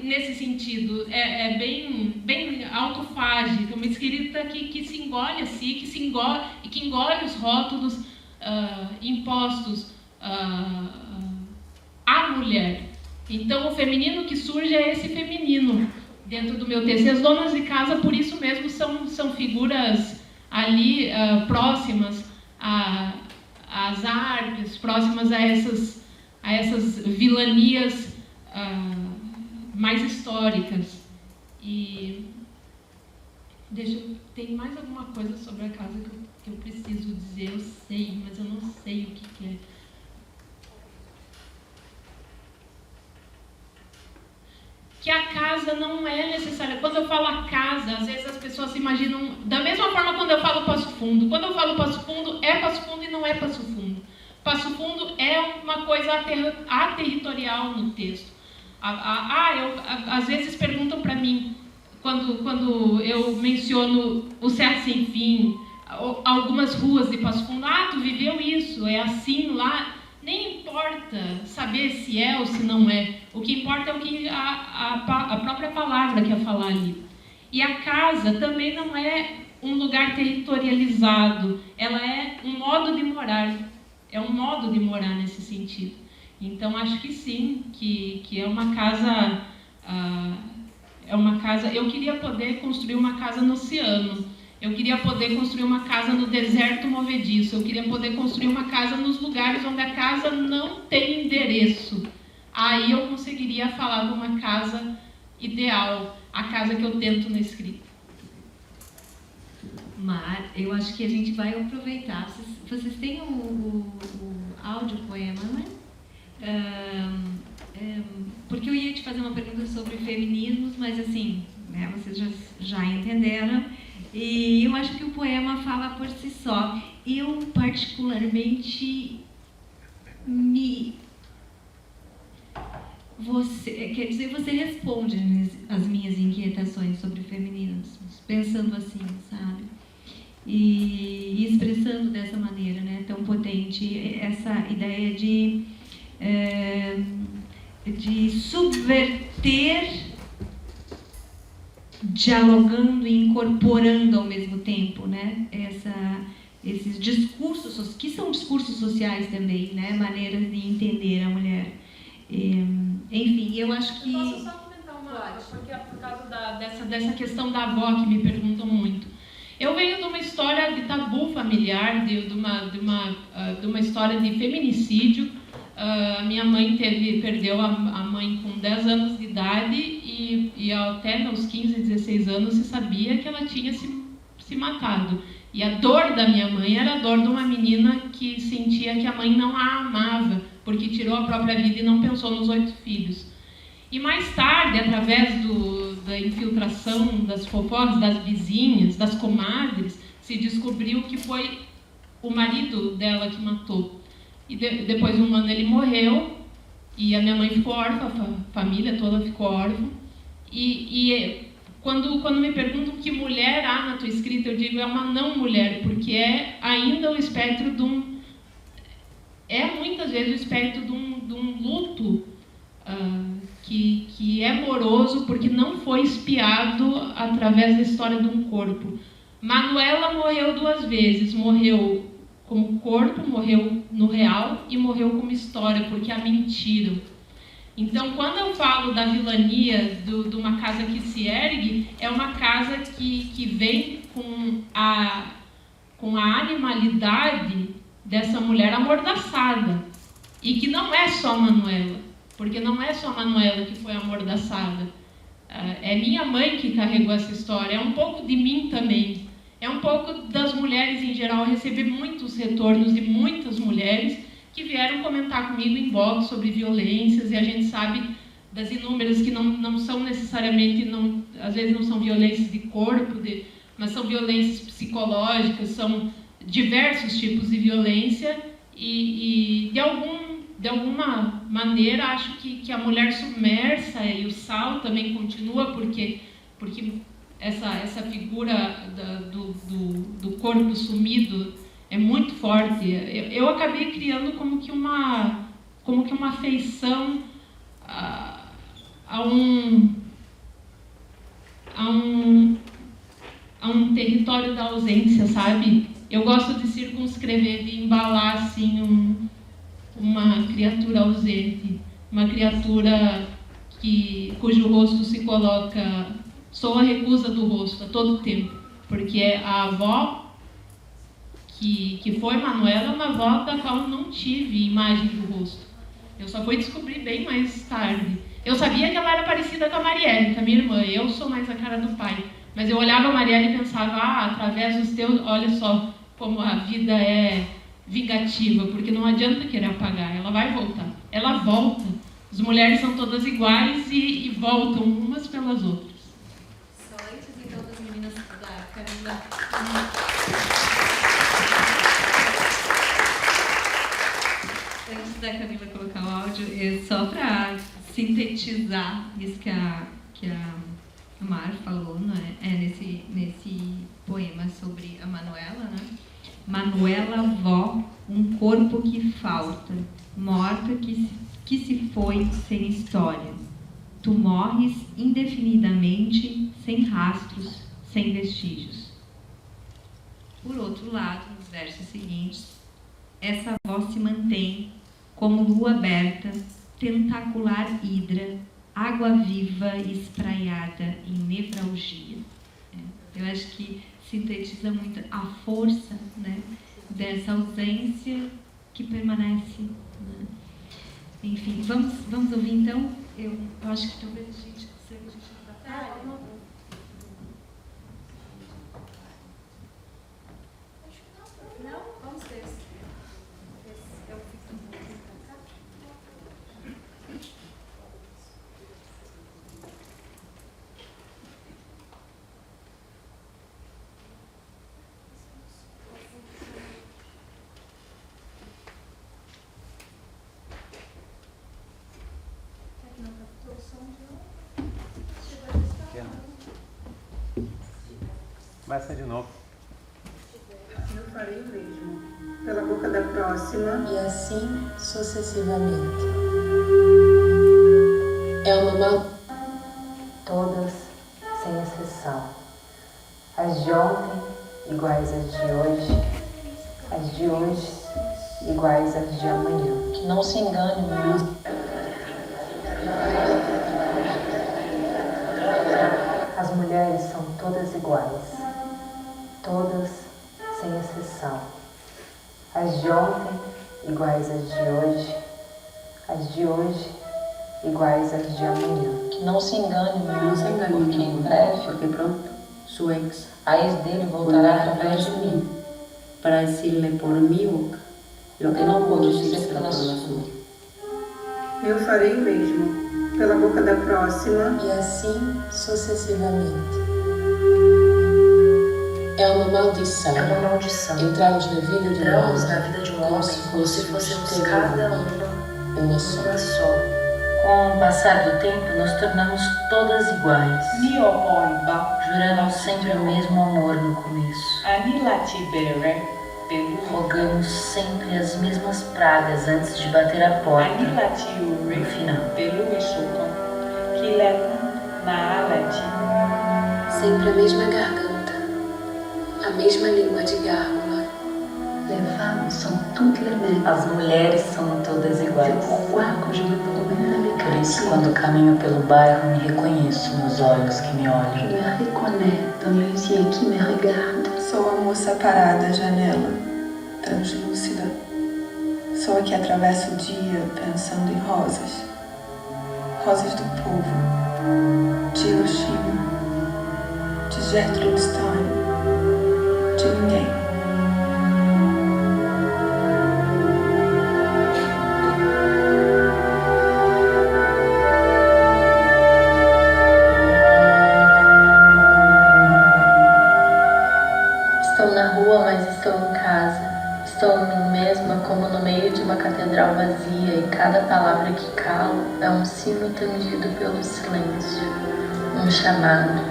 Nesse sentido. É bem autofágico, uma escrita que se engole a si, que engole os rótulos impostos à mulher. Então, o feminino que surge é esse feminino dentro do meu texto. E as donas de casa, por isso mesmo, são figuras ali próximas às artes, próximas a essas vilanias mais históricas. E tem mais alguma coisa sobre a casa que eu preciso dizer? Eu sei, mas eu não sei o que é. Que a casa não é necessária. Quando eu falo a casa, às vezes as pessoas se imaginam... Da mesma forma quando eu falo Passo Fundo. Quando eu falo Passo Fundo, é Passo Fundo e não é Passo Fundo. Passo Fundo é uma coisa aterritorial no texto. Às vezes perguntam para mim, quando eu menciono o Serra Sem Fim, algumas ruas de Passo Fundo, tu viveu isso, é assim lá... Nem importa saber se é ou se não é. O que importa é o que a própria palavra quer falar ali. E a casa também não é um lugar territorializado. Ela é um modo de morar. É um modo de morar nesse sentido. Então, acho que sim, que é uma casa... é uma casa... Eu queria poder construir uma casa no oceano. Eu queria poder construir uma casa no deserto movediço. Eu queria poder construir uma casa nos lugares onde a casa não tem endereço. Aí eu conseguiria falar de uma casa ideal, a casa que eu tento na escrita. Mar, eu acho que a gente vai aproveitar. Vocês têm o áudio-poema, né? Porque eu ia te fazer uma pergunta sobre feminismos, mas assim, né, vocês já entenderam. E eu acho que o poema fala por si só. Eu, particularmente, você responde as minhas inquietações sobre feminismos, pensando assim, sabe? E expressando dessa maneira, né, tão potente, essa ideia de subverter, dialogando e incorporando ao mesmo tempo, né? Esses discursos, que são discursos sociais também, né? Maneiras de entender a mulher. Enfim, eu acho que... Posso só comentar porque é por causa dessa questão da avó que me perguntam muito. Eu venho de uma história de tabu familiar, de uma história de feminicídio. Minha mãe perdeu a mãe com 10 anos de idade e até meus 15, 16 anos se sabia que ela tinha se matado. E a dor da minha mãe era a dor de uma menina que sentia que a mãe não a amava, porque tirou a própria vida e não pensou nos 8 filhos. E mais tarde, através da infiltração das fofocas das vizinhas, das comadres, se descobriu que foi o marido dela que matou. E depois de um ano ele morreu, e a minha mãe ficou órfã, a família toda ficou órfã. E quando me perguntam que mulher há na tua escrita, eu digo é uma não mulher, porque é ainda o espectro de um... É muitas vezes o espectro de um luto que é moroso, porque não foi espiado através da história de um corpo. Manuela morreu 2 vezes, morreu como corpo, morreu no real e morreu como história, porque a mentiram. Então, quando eu falo da vilania de uma casa que se ergue, é uma casa que vem com a animalidade dessa mulher amordaçada. E que não é só Manuela, porque não é só Manuela que foi amordaçada. É minha mãe que carregou essa história, é um pouco de mim também. É um pouco das mulheres em geral. Eu recebi muitos retornos de muitas mulheres que vieram comentar comigo em inbox sobre violências, e a gente sabe das inúmeras que não são necessariamente, às vezes não são violências de corpo, mas são violências psicológicas, são diversos tipos de violência, e de alguma maneira acho que a mulher submersa, e o Sal também continua, porque essa figura do corpo sumido é muito forte. Eu acabei criando como que uma afeição a um território da ausência, sabe? Eu gosto de circunscrever, de embalar assim uma criatura ausente. uma criatura cujo rosto se coloca, sou a recusa do rosto a todo tempo, porque a avó que foi Manuela é uma avó da qual eu não tive imagem do rosto. Eu só fui descobrir bem mais tarde. Eu sabia que ela era parecida com a Marielle, com a minha irmã. Eu sou mais a cara do pai. Mas eu olhava a Marielle e pensava, através dos teus, olha só como a vida é vingativa, porque não adianta querer apagar, ela vai voltar. Ela volta. As mulheres são todas iguais e voltam umas pelas outras. Só antes então das meninas da Camila. Antes da Camila colocar o áudio, só para sintetizar isso que a Mar falou, né? Nesse poema sobre a Manuela, né? Manuela, vó, um corpo que falta, morta que se foi sem história. Tu morres indefinidamente, sem rastros, sem vestígios. Por outro lado, nos versos seguintes, essa voz se mantém como lua aberta, tentacular hidra, água viva espraiada em nevralgia. Eu acho que sintetiza muito a força, né, dessa ausência que permanece. Né? Enfim, vamos ouvir então? Eu acho que talvez a gente consiga batalha. Não, vamos ver. Eu fico um pouquinho pra cá. Não captou o som de novo? Chegou a Começa de novo. Eu farei o mesmo, pela boca da próxima. E assim sucessivamente. É uma mal... Todas, sem exceção. As de ontem, iguais às de hoje. As de hoje, iguais às de amanhã. Que não se engane, meu. As mulheres são todas iguais. Todas, sem exceção. As de ontem, iguais às de hoje. As de hoje, iguais às de amanhã. Que não se engane, Não se engane, porque em breve, porque pronto, su ex a ex dele voltará através de mim. para decirle por mi boca lo que não pode dizer pela sua. Eu farei o mesmo, pela boca da próxima. E assim sucessivamente. É uma maldição. É uma maldição. Entrarmos na vida de um homem como se fôssemos cada uma só. Com o passar do tempo, nos tornamos todas iguais. Juramos sempre o mesmo amor no começo. Rogamos sempre as mesmas pragas antes de bater a porta no final. Sempre a mesma garganta, a mesma língua de gárgula. As mulheres são todas iguais. Por isso, quando caminho pelo bairro, me reconheço nos olhos que me olham. Sou a moça parada à janela, translúcida. Sou a que atravessa o dia pensando em rosas. Rosas do povo, de Hiroshima, de Gertrude Stein, de ninguém. Estou na rua, mas estou em casa. Estou em mim mesma como no meio de uma catedral vazia e cada palavra que calo é um sino tangido pelo silêncio, um chamado.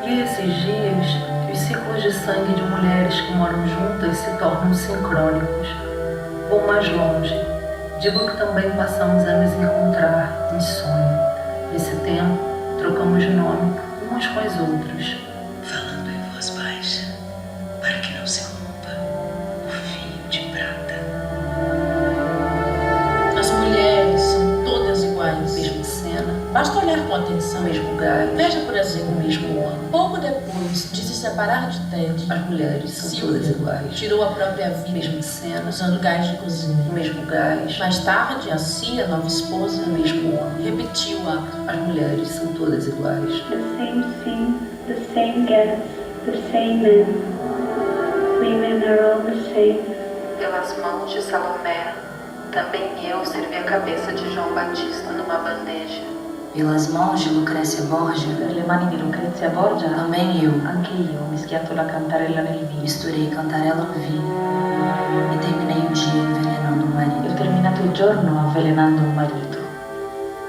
Li esses dias que os ciclos de sangue de mulheres que moram juntas se tornam sincrônicos. Vou mais longe. Digo que também passamos a nos encontrar em sonho. Nesse tempo, trocamos de nome umas com as outras. Falando em voz baixa. separar de Ted. As mulheres são todas iguais. Tirou a própria vida, Mesmo cena, usando gás de cozinha. mesmo gás, Mais tarde, a Cia, nova esposa, o mesmo homem. repetiu o ato. As mulheres são todas iguais. The same thing, the same gas, the same men. Women are all the same. Pelas mãos de Salomé, também eu servi a cabeça de João Batista numa bandeja. Pelas mãos di Lucrezia Borgia, Per le mani di Lucrezia Borgia, também eu anche io ho mischiato la cantarella nel vino. misturei cantarela no vinho e terminei o dia envenenando o E ho marido. terminato il giorno avvelenando un marito.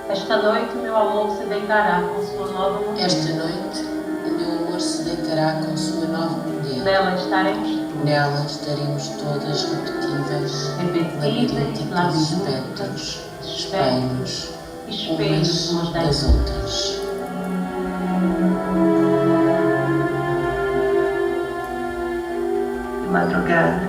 Esta noite meu amor se deitará com sua nova mulher. Esta noite, o meu amor se deitará com sua nova mulher. Nela estaremos Nela estaremos todas repetíveis, labirínticos espectros, espelhos, umas das outras. De madrugada,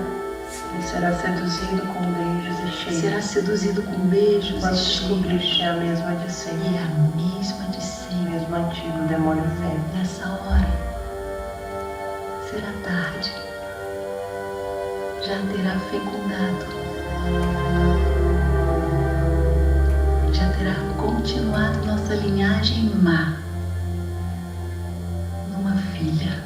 ele será seduzido com beijos e cheiros. Será seduzido com beijos Quando e descobrir cheiros. que é a mesma de sempre. E a mesma de sempre. Mesmo antigo demônio fêmea. Nessa hora, será tarde. Já terá fecundado. Já terá continuado nossa linhagem má numa filha.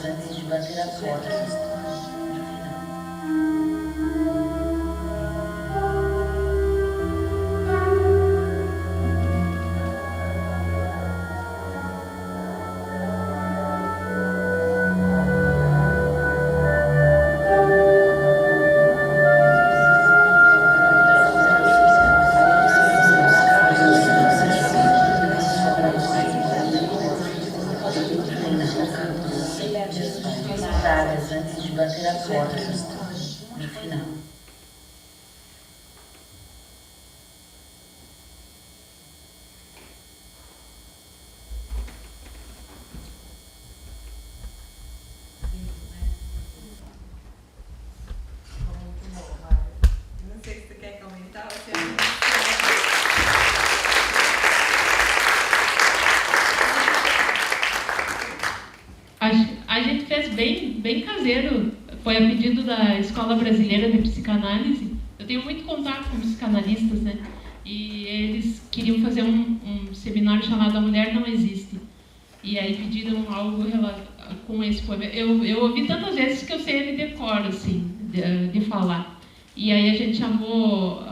Antes de bater a porta. Antes de bater a porta no final. Não sei se você quer comentar ou se A gente fez bem caseiro, foi a pedido da Escola Brasileira de Psicanálise. Eu tenho muito contato com psicanalistas, né? E eles queriam fazer um seminário chamado A Mulher Não Existe. E aí pediram algo com esse poema. Eu ouvi tantas vezes que eu sei ele de cor, assim, de falar. E aí a gente chamou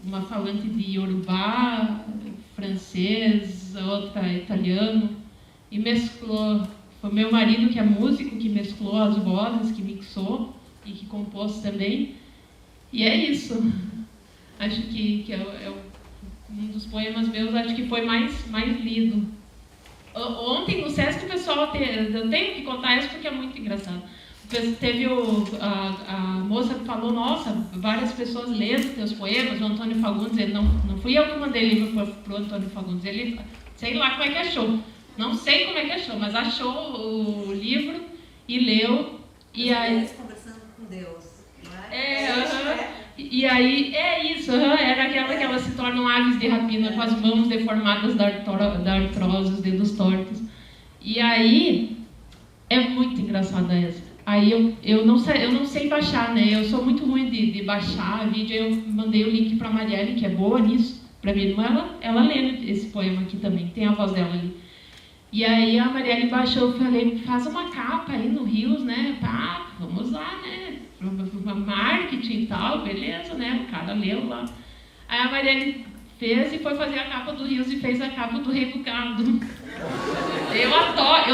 uma falante de Yorubá, francês, outra italiano, e mesclou. Foi meu marido, que é músico, que mesclou as vozes, que mixou e que compôs também. E é isso. Acho que é um dos poemas meus, acho que foi mais lido. Ontem no Sesc o pessoal, eu tenho que contar isso porque é muito engraçado. Teve a moça que falou, nossa, várias pessoas lendo teus poemas, o Antônio Fagundes, ele não fui eu que mandei livro pro Antônio Fagundes, ele, sei lá como é que achou. Não sei como é que achou, mas achou o livro e leu. E aí, conversando com Deus, não é? E aí, é isso, era aquela que elas se tornam aves de rapina com as mãos deformadas da artrose, os dedos tortos. E aí, é muito engraçada essa. Aí eu não sei baixar, né? Eu sou muito ruim de baixar vídeo, eu mandei o link para a Marielle, que é boa nisso, para minha irmã, ela lê esse poema aqui também, tem a voz dela ali. E aí a Marielle baixou, eu falei, faz uma capa aí no Rios, né? Pá, vamos lá, né? Marketing e tal, beleza, né? O cara leu lá. Aí a Marielle fez e foi fazer a capa do Rios e fez a capa do Rei do Gado. Eu adoro,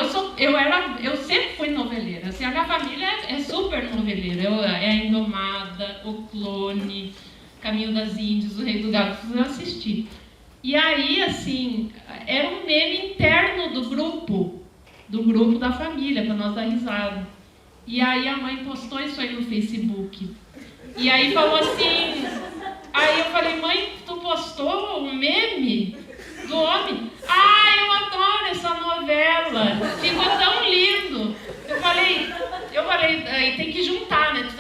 eu sempre fui noveleira. Assim, a minha família é super noveleira. É a Indomada, o Clone, Caminho das Índias, o Rei do Gado, eu assisti. E aí, assim, era um meme interno do grupo da família, para nós dar risada. E aí a mãe postou isso aí no Facebook. E aí falou assim, aí eu falei, mãe, tu postou um meme do homem? Ah, eu adoro essa novela, ficou tão lindo. Eu falei, aí tem que juntar, né? Tu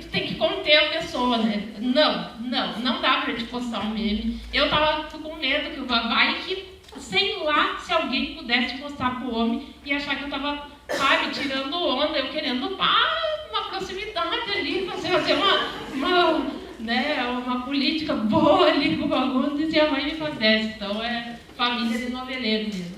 tem que conter a pessoa, né? Não dá pra te postar um meme. Eu tava com medo que vai que, sei lá, se alguém pudesse postar pro homem e achar que eu tava, sabe, tirando onda, eu querendo uma proximidade ali, fazer uma política boa ali com o Fagundes e a mãe me padece. Então é família de noveleiro mesmo.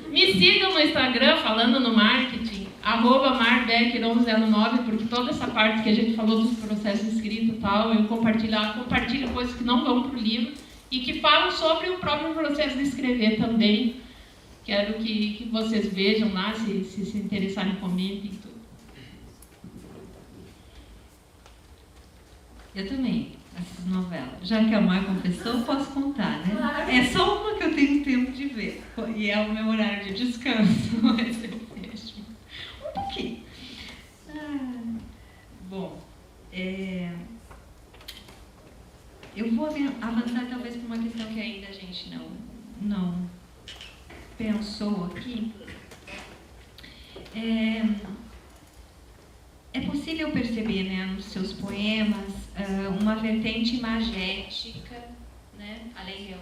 Me sigam no Instagram, falando no marketing, @marbecker1109, porque toda essa parte que a gente falou dos processos escritos e tal, eu compartilho coisas que não vão pro livro e que falam sobre o próprio processo de escrever também. Quero que vocês vejam lá, se interessarem, comentem tudo. Eu também assisto novela. Já que a Mar confessou, eu posso contar, né? É só uma que eu tenho tempo de ver. E é o meu horário de descanso, mas eu vejo um pouquinho. Bom, eu vou avançar talvez por uma questão que ainda a gente não pensou aqui. É possível perceber, né, nos seus poemas uma vertente imagética, né, além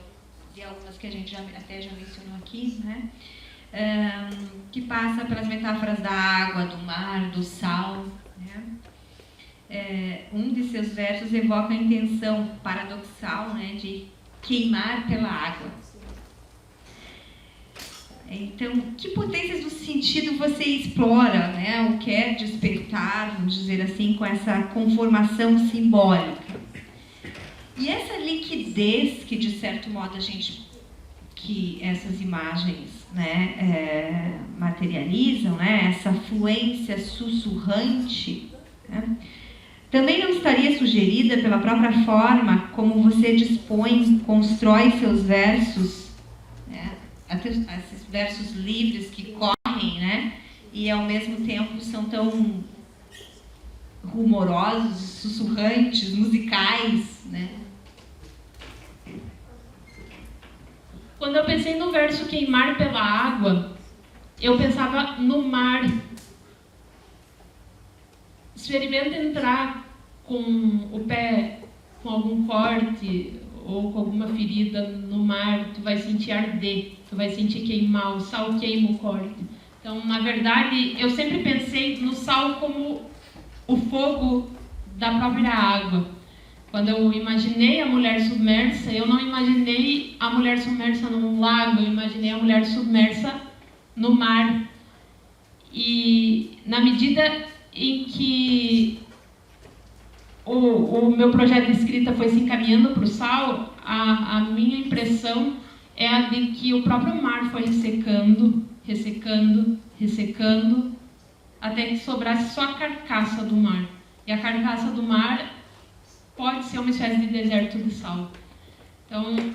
de algumas que a gente até já mencionou aqui, né, que passa pelas metáforas da água, do mar, do sal. Né. Um de seus versos evoca a intenção paradoxal, né, de queimar pela água. Então, que potências do sentido você explora, né, ou quer despertar, vamos dizer assim, com essa conformação simbólica? E essa liquidez que, de certo modo, que essas imagens, né, materializam, né, essa fluência sussurrante, né, também não estaria sugerida pela própria forma como você dispõe, constrói seus versos, né, esses versos livres que correm, né? E ao mesmo tempo são tão rumorosos, sussurrantes, musicais, né? Quando eu pensei no verso queimar pela água, eu pensava no mar. Experimenta entrar com o pé com algum corte ou com alguma ferida no mar, tu vai sentir arder, tu vai sentir queimar, o sal queima o corte. Então, na verdade, eu sempre pensei no sal como o fogo da própria água. Quando eu imaginei a mulher submersa, eu não imaginei a mulher submersa num lago, eu imaginei a mulher submersa no mar. E na medida em que o meu projeto de escrita foi se encaminhando para o sal, a minha impressão é a de que o próprio mar foi ressecando, até que sobrasse só a carcaça do mar. E a carcaça do mar pode ser uma espécie de deserto de sal. Então,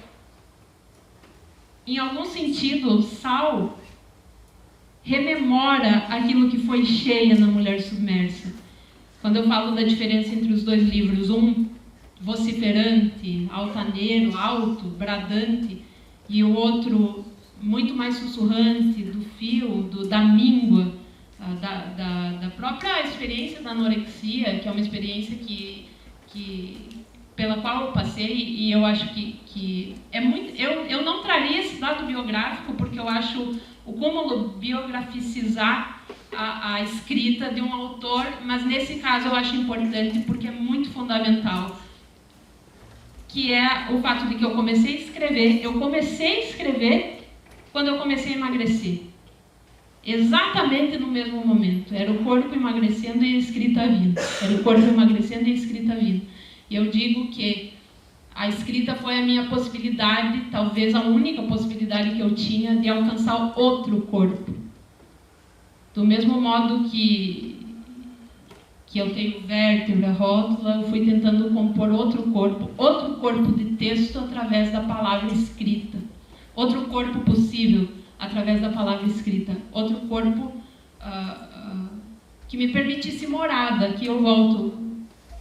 em algum sentido, o sal rememora aquilo que foi cheia na mulher submersa. Quando eu falo da diferença entre os dois livros, um vociferante, altaneiro, alto, bradante, e o outro muito mais sussurrante, do fio, da míngua, da própria experiência da anorexia, que é uma experiência pela qual eu passei, e eu acho que é muito... Eu não traria esse dado biográfico, porque eu acho o cúmulo biograficizar a escrita de um autor, mas nesse caso eu acho importante porque é muito fundamental, que é o fato de que eu comecei a escrever quando eu comecei a emagrecer. Exatamente no mesmo momento. Era o corpo emagrecendo e a escrita vindo. Era o corpo emagrecendo e a escrita vindo. E eu digo que a escrita foi a minha possibilidade, talvez a única possibilidade que eu tinha de alcançar outro corpo. Do mesmo modo que eu tenho vértebra, rótula, eu fui tentando compor outro corpo de texto através da palavra escrita. Outro corpo possível através da palavra escrita. Outro corpo que me permitisse morada, que eu volto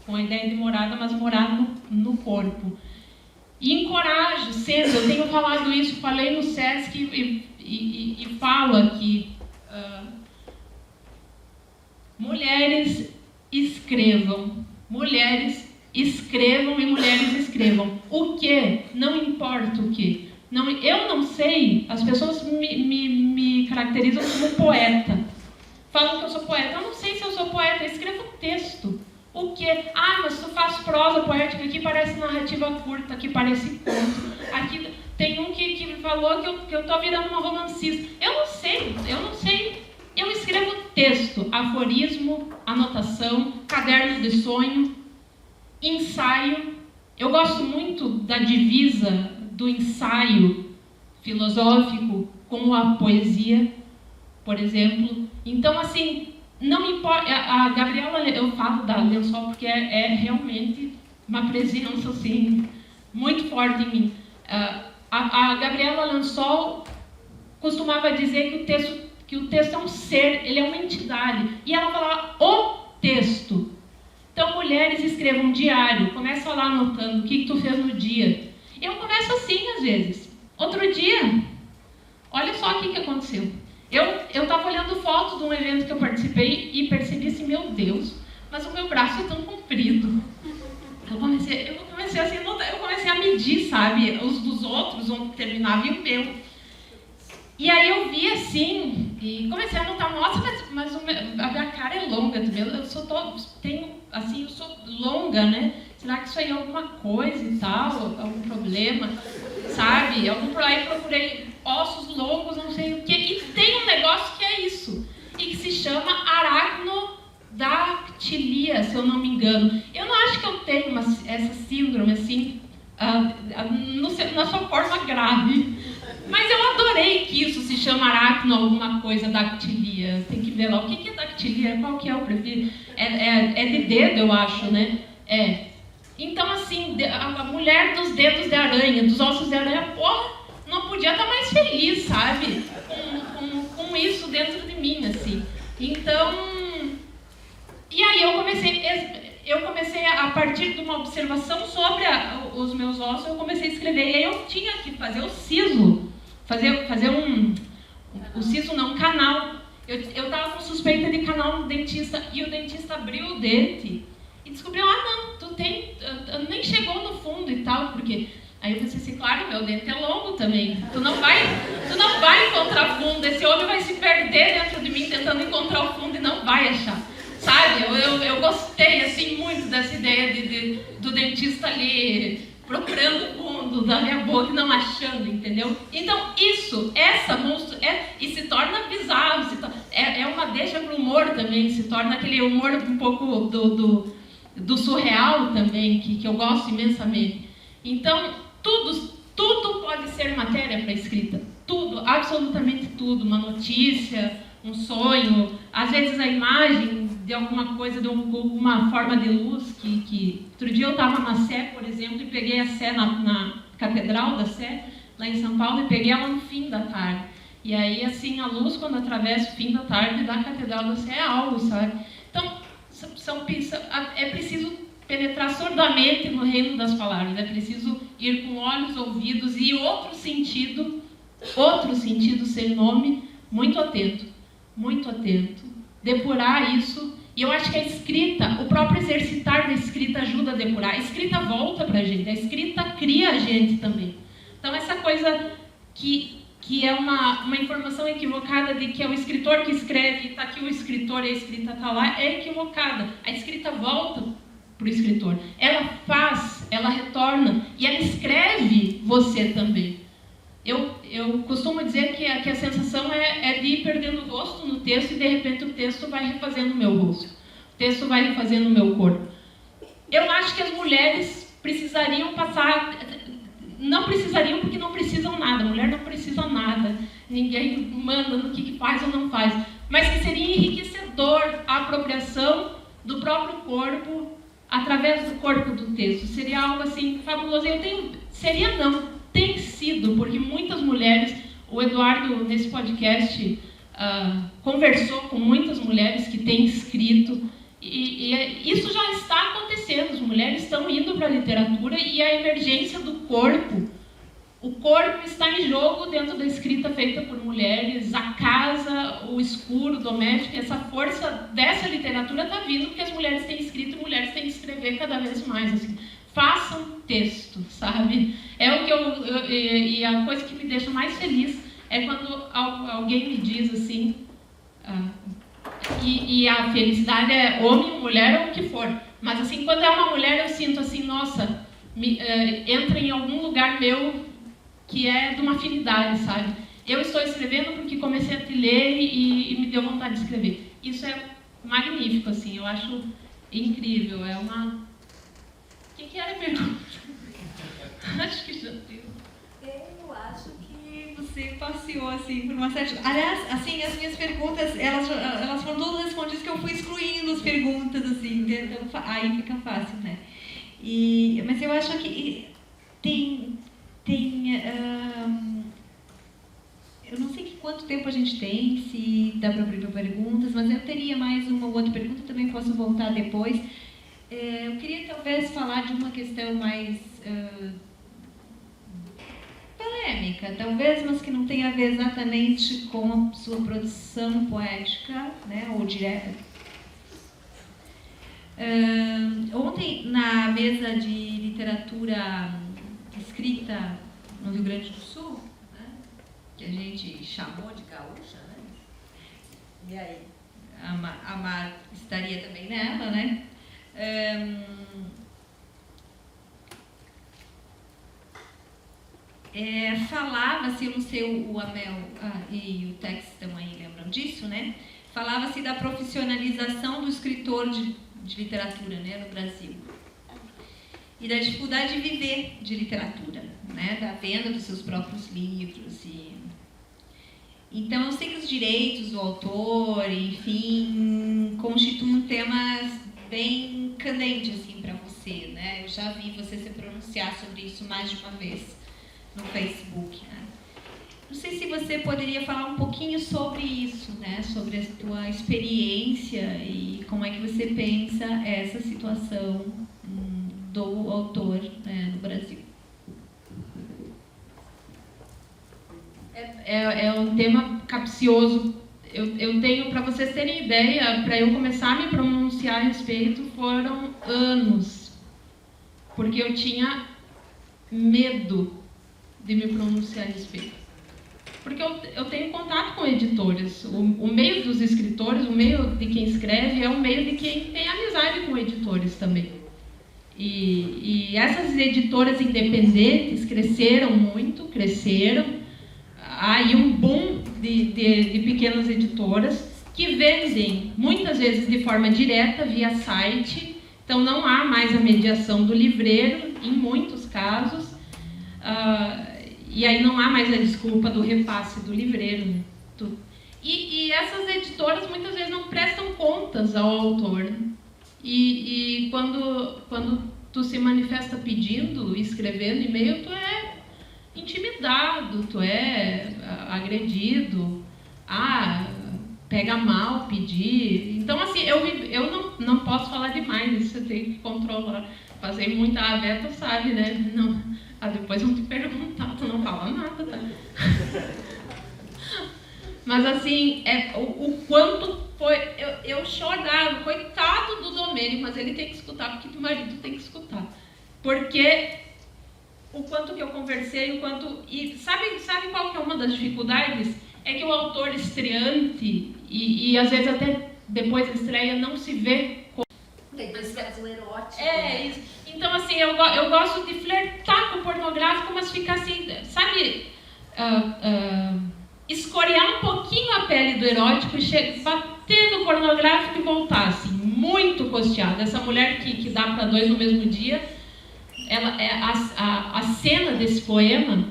com a ideia de morada, mas morar no corpo. E encorajo sempre, eu tenho falado isso, falei no SESC e falo aqui, mulheres escrevam e mulheres escrevam. O que? Não importa o que. Não, eu não sei, as pessoas me caracterizam como poeta. Falam que eu sou poeta. Eu não sei se eu sou poeta, eu escrevo texto. O que? Ah, mas tu faz prosa poética, aqui parece narrativa curta, aqui parece conto. Aqui tem um que me falou que eu tô virando uma romancista. Eu não sei. Eu escrevo texto, aforismo, anotação, caderno de sonho, ensaio. Eu gosto muito da divisa do ensaio filosófico com a poesia, por exemplo. Então, assim, não importa. A Gabriela, eu falo da Lençol porque é realmente uma presença, assim, muito forte em mim. A Gabriela Lençol costumava dizer que o texto é um ser, ele é uma entidade. E ela falava o texto. Então, mulheres escrevam diário, começa lá anotando o que tu fez no dia. Eu começo assim, às vezes. Outro dia, olha só o que aconteceu. Eu estava olhando fotos de um evento que eu participei e percebi assim, meu Deus, mas o meu braço é tão comprido. Eu comecei assim, eu comecei a medir, sabe, os dos outros, onde terminava e o meu. E aí eu vi assim, e comecei a notar, nossa, mas a minha cara é longa também, eu sou longa, né? Será que isso aí é alguma coisa e tal, algum problema, sabe? Aí procurei ossos longos, não sei o quê, e tem um negócio que é isso, e que se chama aracnodactilia, se eu não me engano. Eu não acho que eu tenho essa síndrome, assim, na sua forma grave. Mas eu adorei que isso se chama aracno alguma coisa dactilia. Tem que ver lá o que é dactilia, qual que é o preferido. É de dedo, eu acho, né? É. Então, assim, a mulher dos dedos de aranha, dos ossos de aranha, porra, não podia estar mais feliz, sabe? Com isso dentro de mim, assim. Então, e aí eu comecei a partir de uma observação sobre os meus ossos, eu comecei a escrever. E aí eu tinha que fazer o siso. O siso não, um canal. Eu tava com suspeita de canal no dentista e o dentista abriu o dente e descobriu, nem chegou no fundo e tal, porque aí eu pensei assim, claro, meu dente é longo também. Tu não vai encontrar fundo, esse homem vai se perder dentro de mim tentando encontrar o fundo e não vai achar. Sabe, eu gostei assim muito dessa ideia do dentista ali procurando o fundo da minha boca e não achando, entendeu? Então essa monstro, e se torna bizarro, é uma deixa para o humor também, se torna aquele humor um pouco do surreal também, que eu gosto imensamente. Então, tudo pode ser matéria para escrita, tudo, absolutamente tudo, uma notícia, um sonho, às vezes a imagem de alguma coisa, de alguma forma de luz, que outro dia eu estava na Sé, por exemplo, e peguei a Sé na Catedral da Sé, lá em São Paulo, e peguei ela no fim da tarde. E aí, assim, a luz, quando atravessa o fim da tarde da Catedral da Sé, é algo, sabe? Então, é preciso penetrar surdamente no reino das palavras, é preciso ir com olhos, ouvidos e outro sentido sem nome, muito atento, depurar isso. E eu acho que a escrita, o próprio exercitar da escrita ajuda a depurar. A escrita volta pra gente, a escrita cria a gente também. Então essa coisa que é uma informação equivocada de que é o escritor que escreve, está aqui o escritor e a escrita está lá, é equivocada. A escrita volta para o escritor. Ela faz, ela retorna e ela escreve você também. Eu costumo dizer que a sensação é de ir perdendo o rosto no texto e de repente o texto vai refazendo o meu rosto. O texto vai refazendo o meu corpo. Eu acho que as mulheres precisariam passar... Não precisariam porque não precisam nada, a mulher não precisa nada, ninguém manda no que faz ou não faz, mas que seria enriquecedor a apropriação do próprio corpo através do corpo do texto. Seria algo assim fabuloso. Tem sido, porque muitas mulheres, o Eduardo nesse podcast conversou com muitas mulheres que têm escrito, e isso já está acontecendo, as mulheres estão indo para a literatura e a emergência do corpo, o corpo está em jogo dentro da escrita feita por mulheres, a casa, o escuro, o doméstico, essa força dessa literatura está vindo porque as mulheres têm escrito e mulheres têm que escrever cada vez mais, assim. Façam texto, sabe? É o que e a coisa que me deixa mais feliz é quando alguém me diz assim, e a felicidade é homem, mulher ou o que for, mas assim, quando é uma mulher eu sinto assim, nossa, entra em algum lugar meu que é de uma afinidade, sabe? Eu estou escrevendo porque comecei a te ler e me deu vontade de escrever. Isso é magnífico, assim, eu acho incrível, é uma... O que era a pergunta? Acho que já deu. Eu acho que você passeou assim por uma série. Aliás, assim, as minhas perguntas, elas foram todas respondidas que eu fui excluindo as perguntas, assim, então, aí fica fácil, né? Mas eu acho que tem eu não sei quanto tempo a gente tem, se dá para abrir para perguntas, mas eu teria mais uma ou outra pergunta, também posso voltar depois. Eu queria talvez falar de uma questão mais polêmica, talvez, mas que não tem a ver exatamente com a sua produção poética, né, ou direta. Ontem, na mesa de literatura escrita no Rio Grande do Sul, né, que a gente chamou de gaúcha, né? E aí, a Mar estaria também nela, né? Falava-se, eu não sei, o Amel e o Tex estão aí, lembram disso, né? Falava-se da profissionalização do escritor de literatura, né, no Brasil. E da dificuldade de viver de literatura, né, da venda dos seus próprios livros. Então, eu sei que os direitos do autor, enfim, constituem um tema bem candente assim, para você, né? Eu já vi você se pronunciar sobre isso mais de uma vez no Facebook, né? Não sei se você poderia falar um pouquinho sobre isso, né? Sobre a tua experiência e como é que você pensa essa situação do autor, né, no Brasil. É um tema capcioso. Eu tenho, para vocês terem ideia, para eu começar a me pronunciar a respeito, foram anos. Porque eu tinha medo de me pronunciar a respeito. Porque eu tenho contato com editores. O meio dos escritores, o meio de quem escreve, é o meio de quem tem amizade com editores também. E essas editoras independentes cresceram. Há aí um boom de pequenas editoras que vendem, muitas vezes de forma direta, via site. Então, não há mais a mediação do livreiro, em muitos casos. E aí não há mais a desculpa do repasse do livreiro. Né? E essas editoras, muitas vezes, não prestam contas ao autor. Né? E quando tu se manifesta pedindo, escrevendo e-mail, tu é intimidado, tu é agredido, pega mal pedir. Então, assim, eu não posso falar demais, isso eu tenho que controlar. Fazer muita aveta, sabe, né? Não, depois vão te perguntar, tu não fala nada, tá? Mas, assim, o quanto foi... Eu chorava, coitado do Domênico, mas ele tem que escutar, porque teu marido tem que escutar. Porque o quanto que eu conversei, o quanto... E sabe qual que é uma das dificuldades? É que o autor estreante, e às vezes até depois da estreia, não se vê como... Tem que ser o erótico. Isso. Então, assim, eu gosto de flertar com o pornográfico, mas ficar assim, sabe... escorear um pouquinho a pele do erótico e bater no pornográfico e voltar, assim, muito costeada. Essa mulher que dá para dois no mesmo dia, a cena desse poema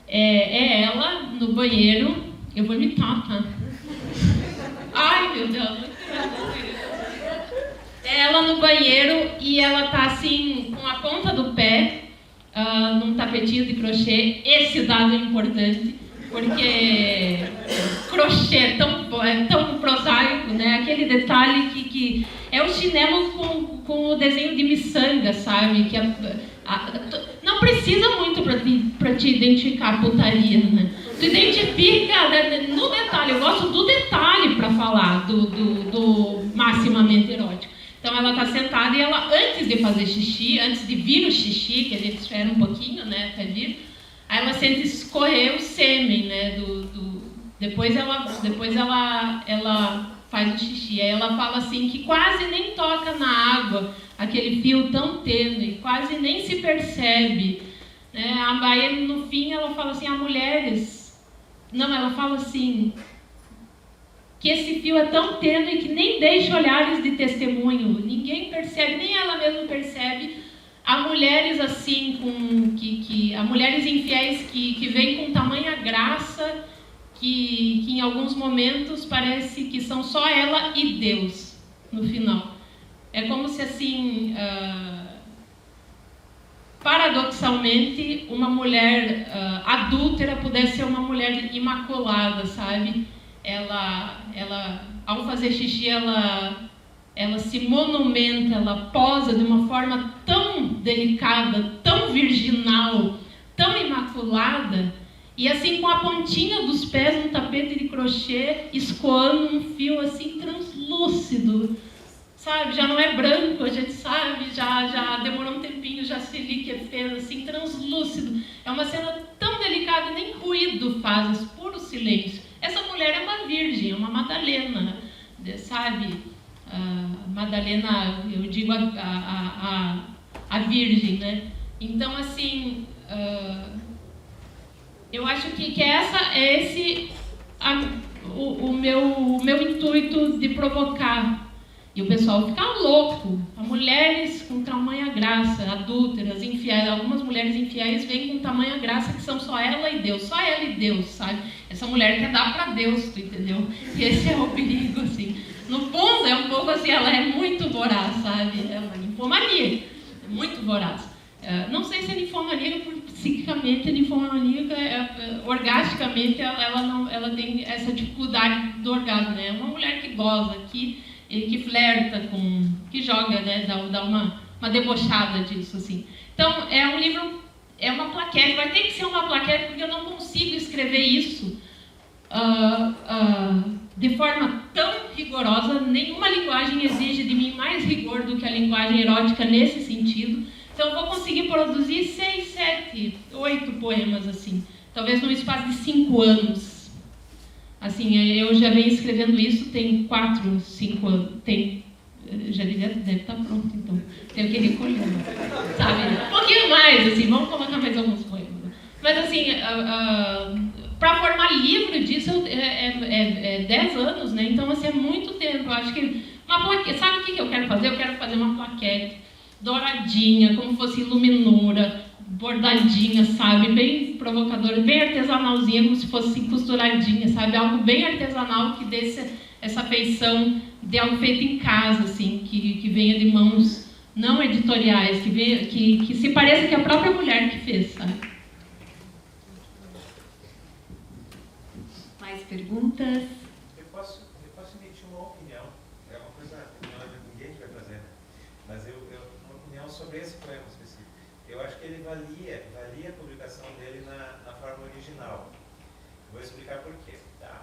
é ela no banheiro. Eu vou imitar, tá? Ai, meu Deus. É ela no banheiro e ela tá assim, com a ponta do pé num tapetinho de crochê. Esse dado é importante, porque crochê é tão prosaico, né? Aquele detalhe que é o chinelo com o desenho de miçanga, sabe? Que não precisa muito para te identificar a putaria, né? Tu identifica no detalhe. Eu gosto do detalhe para falar do maximamente erótico. Então ela está sentada e ela, antes de fazer xixi, antes de vir o xixi, que a gente espera um pouquinho, né, até vir, aí ela sente escorrer o sêmen, né, depois ela faz o xixi. Aí ela fala assim que quase nem toca na água, aquele fio tão tênue, quase nem se percebe, né? Aí no fim ela fala assim, ela fala assim, que esse fio é tão tênue que nem deixa olhares de testemunho, ninguém percebe, nem ela mesma percebe. Há mulheres assim, há mulheres infiéis que vêm com tamanha graça, que em alguns momentos parece que são só ela e Deus, no final. É como se assim, paradoxalmente, uma mulher adúltera pudesse ser uma mulher imaculada, sabe? Ela ao fazer xixi, ela se monumenta, ela posa de uma forma tão delicada, tão virginal, tão imaculada, e assim com a pontinha dos pés num tapete de crochê, escoando um fio assim translúcido, sabe? Já não é branco, a gente sabe, já demorou um tempinho, já se li que fez assim, translúcido. É uma cena tão delicada, nem ruído faz, puro silêncio. Essa mulher é uma virgem, é uma Madalena, sabe? Madalena, eu digo a virgem, né? Então, assim, eu acho que o meu intuito de provocar. E o pessoal fica louco. Há mulheres com tamanha graça, adúlteras, infiéis. Algumas mulheres infiéis vêm com tamanha graça que são só ela e Deus, sabe? Essa mulher quer dar para Deus, tu entendeu? E esse é o perigo, assim. No fundo, é um pouco assim, ela é muito voraz, sabe? É uma ninfomaníaca, é muito voraz. Não sei se é ninfomaníaca, porque psiquicamente é ninfomaníaca, orgasticamente ela tem essa dificuldade do orgasmo, né? É uma mulher que goza, que flerta que joga, né? Dá uma debochada disso, assim. Então, é um livro, é uma plaquete, vai ter que ser uma plaquete, porque eu não consigo escrever isso de forma tão rigorosa. Nenhuma linguagem exige de mim mais rigor do que a linguagem erótica nesse sentido. Então, eu vou conseguir produzir 6, 7, 8 poemas, assim, talvez num espaço de 5 anos. Assim, eu já venho escrevendo isso tem 4, 5 anos. Já deve estar pronto, então. Tenho que recolher, sabe? Um pouquinho mais, assim, vamos colocar mais alguns poemas. Mas, assim, para formar livro disso é 10 anos, né? Então, assim, é muito tempo. Eu acho que uma plaquete. Sabe o que eu quero fazer? Eu quero fazer uma plaquete douradinha, como fosse luminura, bordadinha, sabe? Bem provocadora, bem artesanalzinha, como se fosse costuradinha, sabe? Algo bem artesanal que desse essa feição de algo feito em casa, assim, que venha de mãos não editoriais, que se pareça que a própria mulher que fez, sabe? Mais perguntas? Eu posso emitir uma opinião, é uma coisa que ninguém vai fazer, mas uma opinião sobre esse poema específico. Eu acho que ele valia a publicação dele na forma original. Vou explicar por quê. Tá?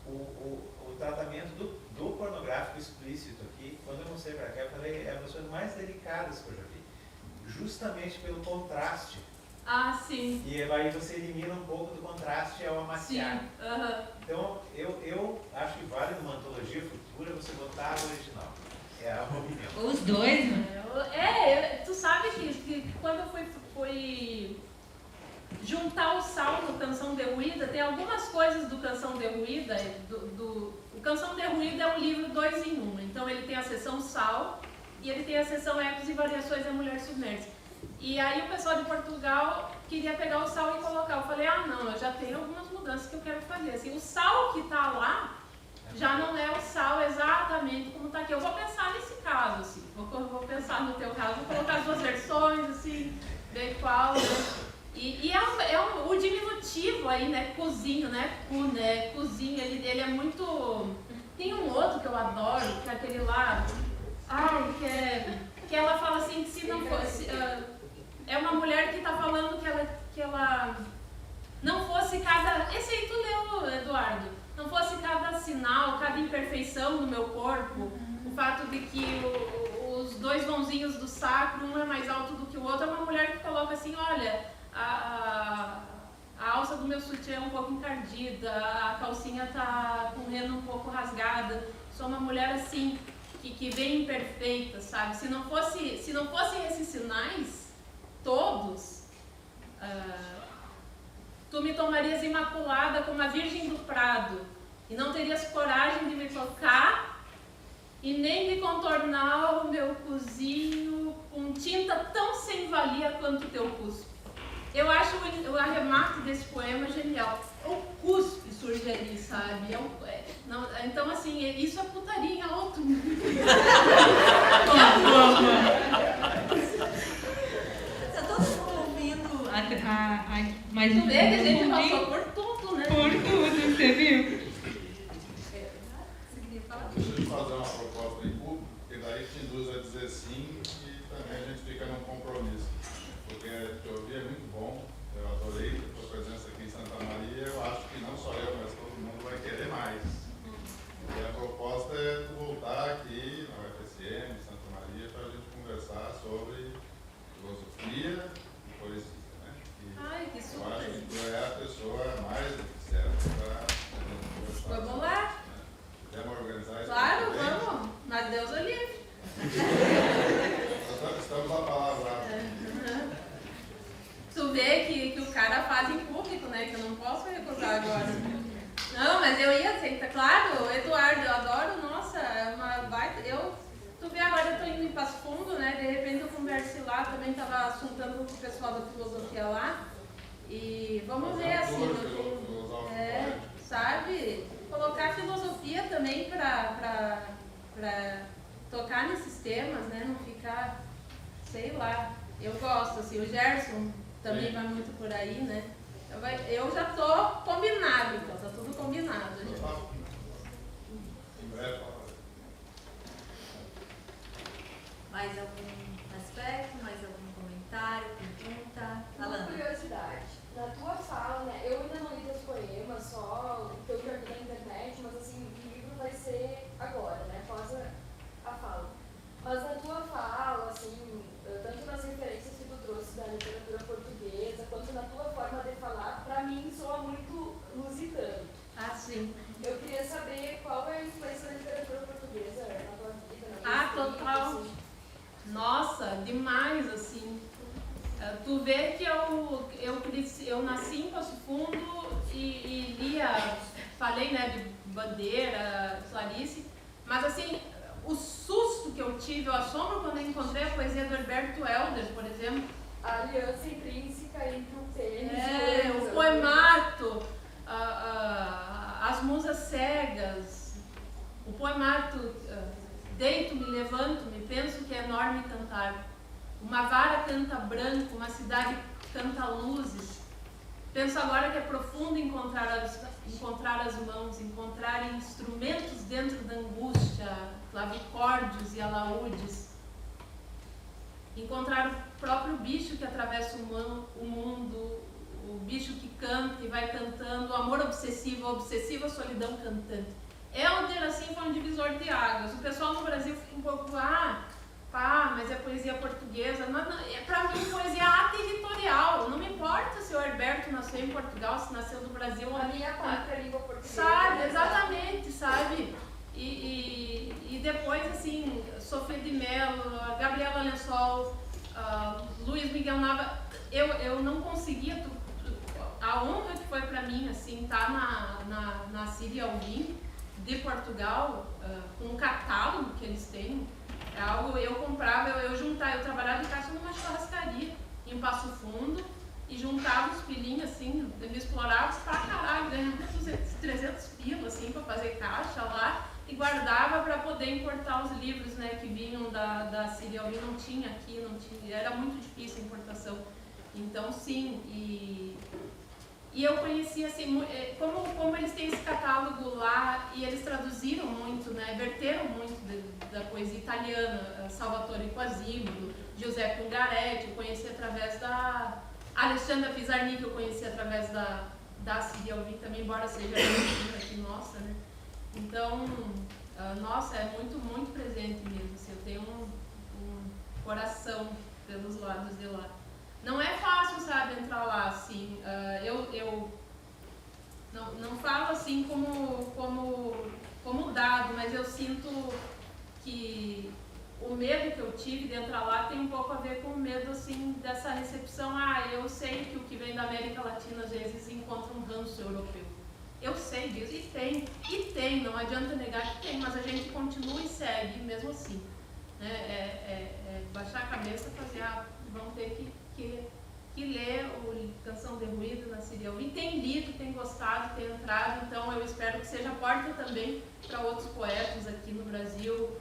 O tratamento do pornográfico explícito aqui, quando eu mostrei para cá, eu falei, é uma das coisas mais delicadas que eu já vi. Justamente pelo contraste. Ah, sim. E aí você elimina um pouco do contraste ao amaciar. Sim. Uhum. Então, eu acho que vale numa antologia futura você botar a original. É a minha opinião. Os dois, né? Tu sabe que quando eu fui juntar o Sal no Canção Derruída, tem algumas coisas do Canção Derruída. O Canção Derruída é um livro 2 em 1. Então ele tem a seção Sal e ele tem a seção Ecos e Variações da Mulher Submersa. E aí o pessoal de Portugal queria pegar o sal e colocar. Eu falei, não, eu já tenho algumas mudanças que eu quero fazer. Assim, o sal que está lá já não é o sal exatamente como está aqui. Eu vou pensar nesse caso, assim. Vou pensar no teu caso, vou colocar as duas versões, assim, ver qual, né? E o diminutivo aí, né? Cozinho, né? Cozinho, ele é muito... Tem um outro que eu adoro, que é aquele lá... que ela fala assim, que se não fosse... é uma mulher que está falando que ela não fosse cada... Esse aí tu leu, Eduardo. Não fosse cada sinal, cada imperfeição do meu corpo, o fato de que os dois vãozinhos do sacro, um é mais alto do que o outro, é uma mulher que coloca assim, olha, a alça do meu sutiã é um pouco encardida, a calcinha tá com o reno um pouco rasgada, sou uma mulher assim, que vem imperfeita, sabe? Se não fossem esses sinais, todos, tu me tomarias imaculada como a Virgem do Prado e não terias coragem de me tocar e nem de contornar o meu cozinho com tinta tão sem valia quanto o teu cuspe. Eu acho o arremate desse poema genial. O cuspe surge ali, sabe? Então, assim, isso é putaria em alto. Tá todo mundo ouvindo mas tu vê que a gente passou por tudo, né? Por tudo, você viu? Deixa eu fazer uma proposta em público, porque daí te induz a dizer sim e também a gente fica num compromisso. Porque te ouvir é muito bom, eu adorei a tua presença aqui em Santa Maria, eu acho que não só eu, mas todo mundo vai querer mais. E a proposta é tu voltar aqui na UFSM, em Santa Maria, para a gente conversar sobre filosofia e poesia. Que super. Eu acho que tu é a pessoa mais certa para vamos lá. Podemos organizar isso? Claro, vamos. Mas Deus é livre. Estamos a palavra. Tu vê que o cara faz em público, né? Que eu não posso recusar agora. Não, mas eu ia aceitar. Claro, Eduardo, eu adoro. Nossa, é uma baita... Tu vê, agora eu tô indo em Passo Fundo, né? De repente eu conversei lá, também tava assuntando com o pessoal da filosofia lá. E vamos ver assim, sabe? Colocar filosofia também para tocar nesses temas, né? Não ficar, sei lá. Eu gosto, assim, o Gerson também vai muito por aí, né? Eu já tô combinado, então, tá tudo combinado. Mais algum aspecto, mais algum comentário, pergunta? Uma curiosidade. Na tua fala, né? Eu ainda não li teus poemas, só o que eu já vi na internet, mas assim, o livro vai ser agora, né? Após a fala. Mas na tua fala, assim, tanto nas referências que tu trouxe da literatura portuguesa, quanto na tua forma de falar, pra mim soa muito lusitano. Sim. Eu queria saber qual é a influência da literatura portuguesa na tua vida, na tua total. assim. Nossa, demais, assim. Tu vê que eu nasci em Passo Fundo e lia, falei, né, de Bandeira, Clarice, mas assim, o susto que eu tive, o assombro quando eu encontrei a poesia do Herberto Helder, por exemplo. A aliança intrínseca entre o tênis o poemato, as musas cegas, o poemato deito-me, levanto-me, penso que é enorme cantar. Uma vara canta branco, uma cidade canta luzes. Penso agora que é profundo encontrar as mãos, encontrar instrumentos dentro da angústia, clavicórdios e alaúdes. Encontrar o próprio bicho que atravessa o mundo, o bicho que canta e vai cantando, o amor obsessivo, a obsessiva solidão cantante. Helder, assim, foi um divisor de águas. O pessoal no Brasil fica um pouco, mas é poesia portuguesa. Não, é pra mim poesia aterritorial. Não me importa se o Herberto nasceu em Portugal, se nasceu no Brasil. A minha própria língua portuguesa. Sabe, exatamente, sabe? E depois, assim, Sofia de Mello, Gabriela Lençol, Luiz Miguel Nava, eu não conseguia... A honra que foi pra mim, assim, estar na Síria Alvim, de Portugal, com o catálogo que eles têm, É algo, eu comprava, eu trabalhava de caixa numa churrascaria em Passo Fundo e juntava os pilinhos assim, eu me explorava pra caralho, ganhava 300 pila assim pra fazer caixa lá e guardava para poder importar os livros, né, que vinham da Síria. Não tinha aqui, era muito difícil a importação. Então sim, e eu conheci assim, como eles têm esse catálogo lá e eles traduziram muito, né, verteram muito da poesia italiana, Salvatore Quasimodo, Giuseppe Ungaretti, eu conheci através da Alexandra Pizarnik, eu conheci através da Síria Alvim também, embora seja aqui nossa, né. Então, nossa, é muito, muito presente mesmo, assim, eu tenho um coração pelos lados de lá. Não é fácil, sabe, entrar lá, assim, eu não falo assim como dado, mas eu sinto que o medo que eu tive de entrar lá tem um pouco a ver com o medo, assim, dessa recepção. Eu sei que o que vem da América Latina às vezes encontra um ranço europeu. Eu sei disso, e tem, não adianta negar que tem, mas a gente continua e segue mesmo assim. Né? Baixar a cabeça e fazer, vamos ter que ler o Canção de Ruído na Síria Alvim. Tem lido, tem gostado, tem entrado, então eu espero que seja porta também para outros poetas aqui no Brasil.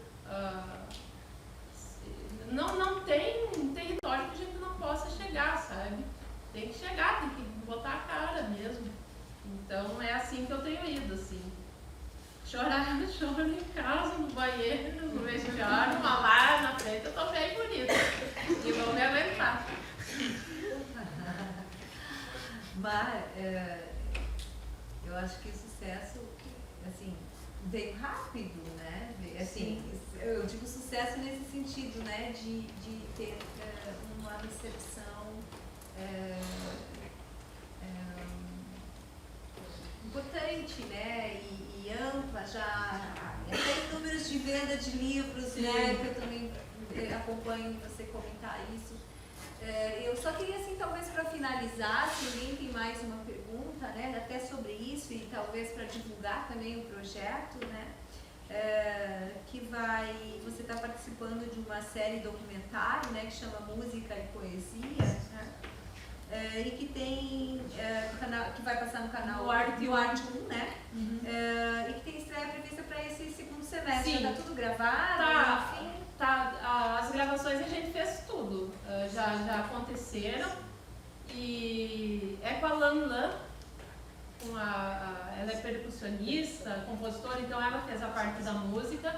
Não tem um território que a gente não possa chegar, sabe? Tem que chegar, tem que botar a cara mesmo. Então é assim que eu tenho ido, assim. Choro em casa, no banheiro, no vestiário, uma lá na frente, eu tô bem bonita. E vão me aguentar. Mas eu acho que o sucesso, assim, veio rápido, né? Assim, eu digo sucesso nesse sentido, né? De ter uma recepção importante, né? E ampla, já até números de venda de livros, sim, né? Que eu também acompanho você comentar isso. Eu só queria, assim, talvez para finalizar, se ninguém tem mais uma pergunta, né? Até sobre isso e talvez para divulgar também o projeto, né? Você está participando de uma série documentário, né? Que chama Música e Poesia, né? E que tem que vai passar no canal do Arte 1, né? Uhum. E que tem estreia prevista para esse segundo semestre. Sim. Já está tudo gravado? Enfim. Tá, as gravações a gente fez tudo, já aconteceram, e é com a Lan Lan, ela é percussionista, compositora, então ela fez a parte da música.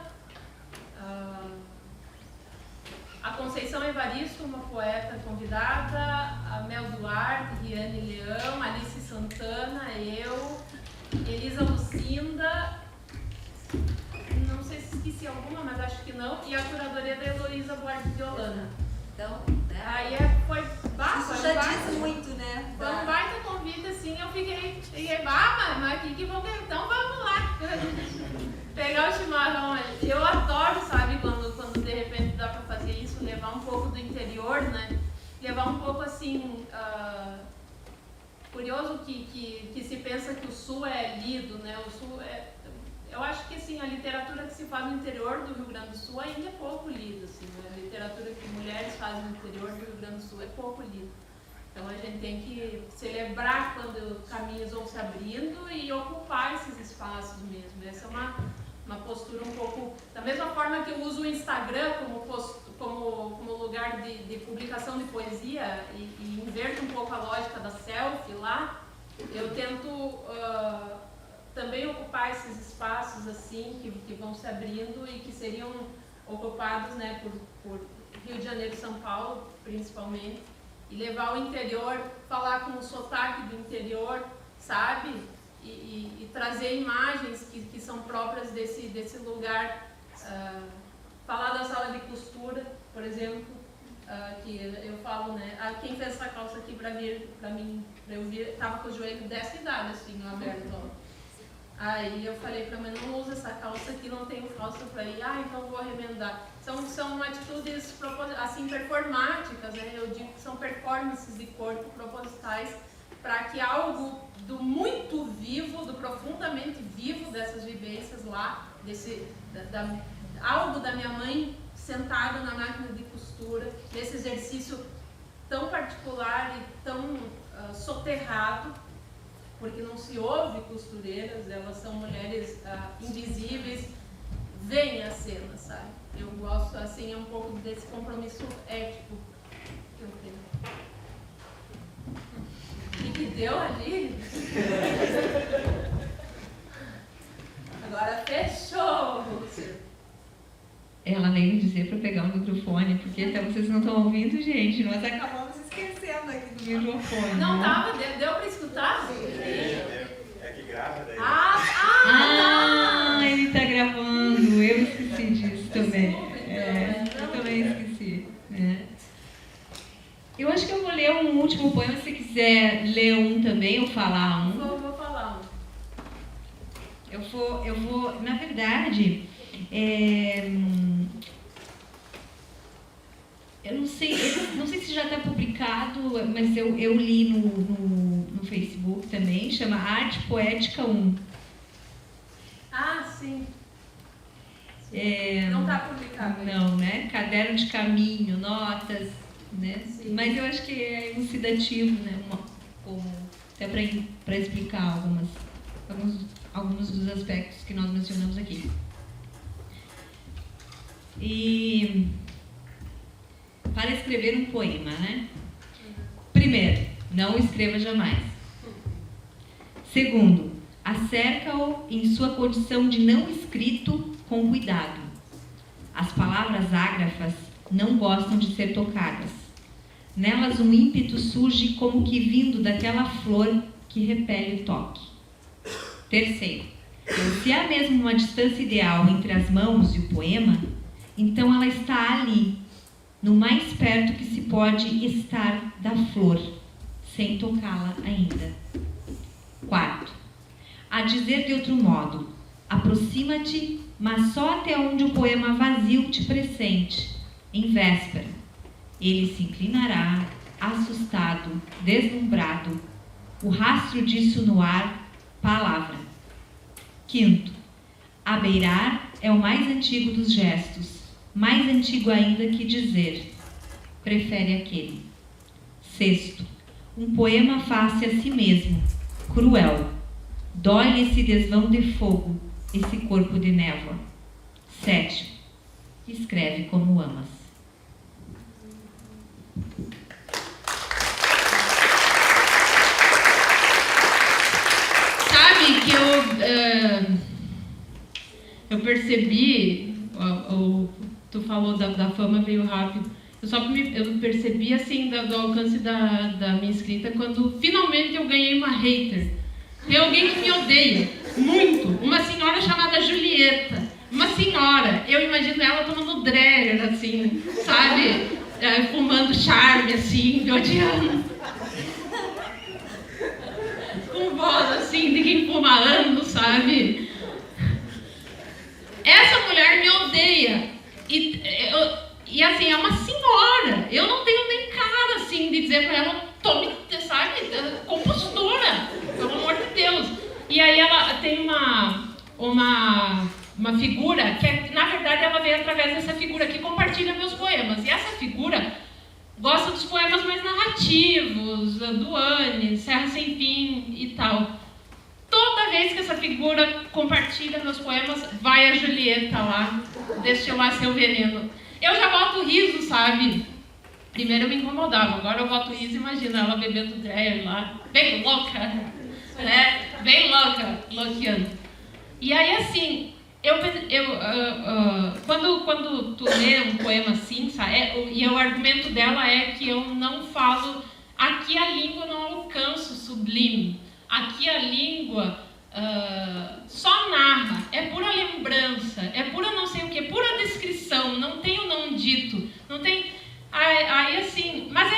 A Conceição Evaristo, uma poeta convidada, a Mel Duarte, Riane Leão, Alice Santana, eu, Elisa Lucinda, não sei se esqueci alguma, mas acho que não, e a curadoria da Heloísa Buarque de Holanda. Então, né? Aí foi basta. Isso já diz muito, né? Foi um baita convite, assim, eu fiquei mas que vão ver, então vamos lá. Pegar o chimarrão aí. Eu adoro, sabe, quando de repente dá pra fazer isso, levar um pouco do interior, né? Levar um pouco assim. Curioso que se pensa que o Sul é lido, né? O Sul é. Eu acho que assim, a literatura que se faz no interior do Rio Grande do Sul ainda é pouco lida, assim, né? A literatura que mulheres fazem no interior do Rio Grande do Sul é pouco lida. Então a gente tem que celebrar quando caminhos vão se abrindo e ocupar esses espaços mesmo. Essa é uma postura um pouco... Da mesma forma que eu uso o Instagram como lugar de publicação de poesia e inverto um pouco a lógica da selfie lá, eu tento também ocupar esses espaços assim que vão se abrindo e que seriam ocupados, né, por Rio de Janeiro e São Paulo, principalmente, e levar o interior, falar com o sotaque do interior, sabe? E trazer imagens que são próprias desse lugar. Falar da sala de costura, por exemplo, que eu falo, né? Quem fez essa calça aqui pra eu vir, tava com o joelho dessa idade, assim, aberto, ó. Aí eu falei pra mim, não usa essa calça aqui, não tenho calça pra ir. Então vou remendar. São atitudes assim, performáticas, né? Eu digo que são performances de corpo propositais para que algo do muito vivo, do profundamente vivo dessas vivências lá, algo da minha mãe sentada na máquina de costura, nesse exercício tão particular e tão soterrado, porque não se ouve costureiras, elas são mulheres invisíveis, veem a cena, sabe? Eu gosto, assim, um pouco desse compromisso ético que eu tenho. O que deu ali? Agora fechou! Ela veio me dizer para pegar o microfone, porque até vocês não estão ouvindo, gente. Nós acabamos esquecendo aqui do microfone. Não tava? Deu para escutar? É que grava daí. Ele está gravando. Eu esqueci disso também. Eu também esqueci. Eu acho que eu vou ler um último poema. Se você quiser ler um também ou falar um. Vou falar um. Eu vou, na verdade, eu não sei se já está publicado, mas eu li no Facebook também, chama Arte Poética 1. Ah, sim. Não está publicado. Não, né? Caderno de caminho, notas, né? Sim. Mas eu acho que é elucidativo, né? Até para explicar alguns dos aspectos que nós mencionamos aqui. E para escrever um poema, né? Primeiro, não escreva jamais. Segundo, acerca-o em sua condição de não escrito com cuidado. As palavras ágrafas não gostam de ser tocadas. Nelas um ímpeto surge como que vindo daquela flor que repele o toque. Terceiro, se há mesmo uma distância ideal entre as mãos e o poema, então ela está ali, no mais perto que se pode estar da flor, sem tocá-la ainda. Quarto, a dizer de outro modo, aproxima-te, mas só até onde o poema vazio te pressente, em véspera. Ele se inclinará, assustado, deslumbrado, o rastro disso no ar, palavra. Quinto, a beirar é o mais antigo dos gestos, mais antigo ainda que dizer, prefere aquele. Sexto, um poema faz-se a si mesmo, cruel, dói-lhe esse desvão de fogo, esse corpo de névoa. Sétimo, escreve como amas. Sabe que eu percebi, tu falou da fama veio rápido, eu percebi assim do alcance da minha escrita quando finalmente eu ganhei uma hater. Tem alguém que me odeia muito, uma senhora chamada Julieta, uma senhora, eu imagino ela tomando dreger assim, sabe, fumando charme assim, me odiando, com voz assim de quem fuma anos, sabe. Essa mulher me odeia e assim, é uma senhora, eu não tenho nem cara assim de dizer pra ela, tome, sabe, compostura, pelo amor de Deus. E aí ela tem uma figura que, na verdade, ela veio através dessa figura que compartilha meus poemas. E essa figura gosta dos poemas mais narrativos, do Anne, Serra Sem Fim e tal. Toda vez que essa figura compartilha meus poemas, vai a Julieta lá, destilar seu veneno. Eu já boto riso, sabe? Primeiro eu me incomodava, agora eu boto riso, imagina ela bebendo dreyer lá, bem louca, né? Bem louca, louqueando. E aí assim, quando tu lê um poema assim, sabe? E o argumento dela é que eu não falo, aqui a língua não alcança o sublime, aqui a língua só narra, é pura lembrança, é pura não sei o que, pura descrição, não tem o não dito, não tem... Aí assim, mas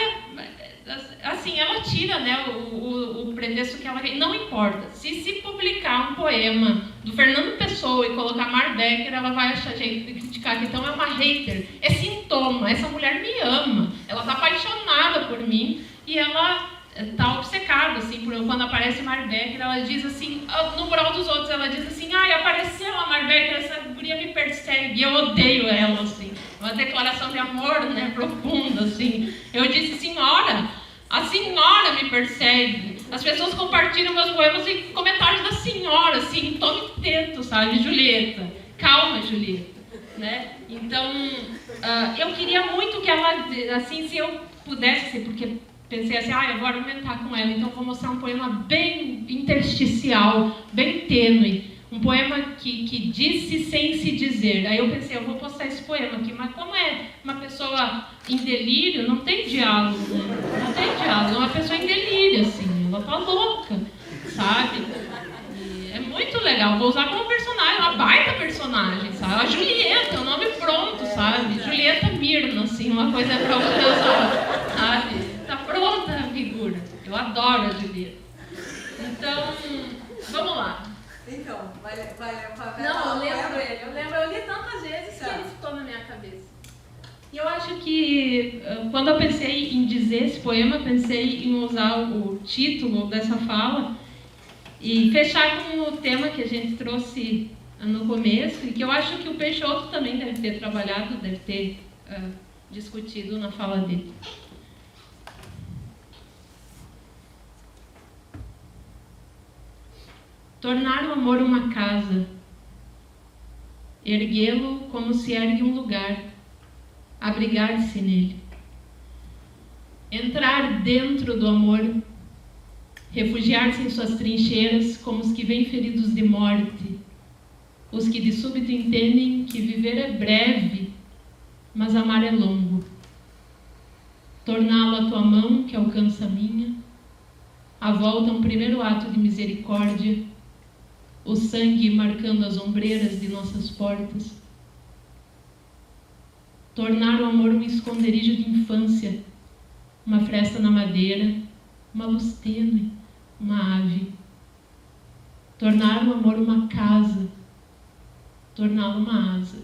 assim, ela tira, né, o pretexto que ela quer. Não importa, se publicar um poema do Fernando Pessoa e colocar Mar Becker, ela vai achar jeito de criticar, que então é uma hater, é sintoma, essa mulher me ama, ela tá apaixonada por mim e ela tá obcecada, assim, quando aparece Mar Becker, ela diz assim, no mural dos outros, ela diz assim, apareceu a Mar Becker, essa guria me persegue. persegue. Eu odeio ela, assim. Uma declaração de amor, né, profunda, assim. Eu disse, senhora, a senhora me persegue. As pessoas compartilham meus poemas em comentários da senhora, assim, tome tento, sabe, Julieta. Calma, Julieta, né? Então, eu queria muito que ela, assim, se eu pudesse, porque pensei assim, eu vou argumentar com ela, então vou mostrar um poema bem intersticial, bem tênue. Um poema que disse sem se dizer. Aí eu pensei, eu vou postar esse poema aqui, mas como é uma pessoa em delírio, não tem diálogo, né? Não tem diálogo, é uma pessoa em delírio, assim, ela tá louca, sabe? E é muito legal, vou usar como personagem, uma baita personagem, sabe? A Julieta, o nome pronto, sabe? Julieta Mirna, assim, uma coisa pra outra, sabe? Tá pronta a figura. Eu adoro a Julieta. Então, vamos lá. Então, vai ler o papel? Não, eu lembro ele. Eu li tantas vezes que ele ficou na minha cabeça. E eu acho que, quando eu pensei em dizer esse poema, pensei em usar o título dessa fala e fechar com o tema que a gente trouxe no começo e que eu acho que o Peixoto também deve ter trabalhado, deve ter discutido na fala dele. Tornar o amor uma casa, erguê-lo como se ergue um lugar, abrigar-se nele. Entrar dentro do amor, refugiar-se em suas trincheiras como os que vêm feridos de morte, os que de súbito entendem que viver é breve, mas amar é longo. Torná-lo a tua mão que alcança a minha, a volta a um primeiro ato de misericórdia, o sangue marcando as ombreiras de nossas portas. Tornar o amor um esconderijo de infância, uma fresta na madeira, uma luz tênue, uma ave. Tornar o amor uma casa, torná-lo uma asa.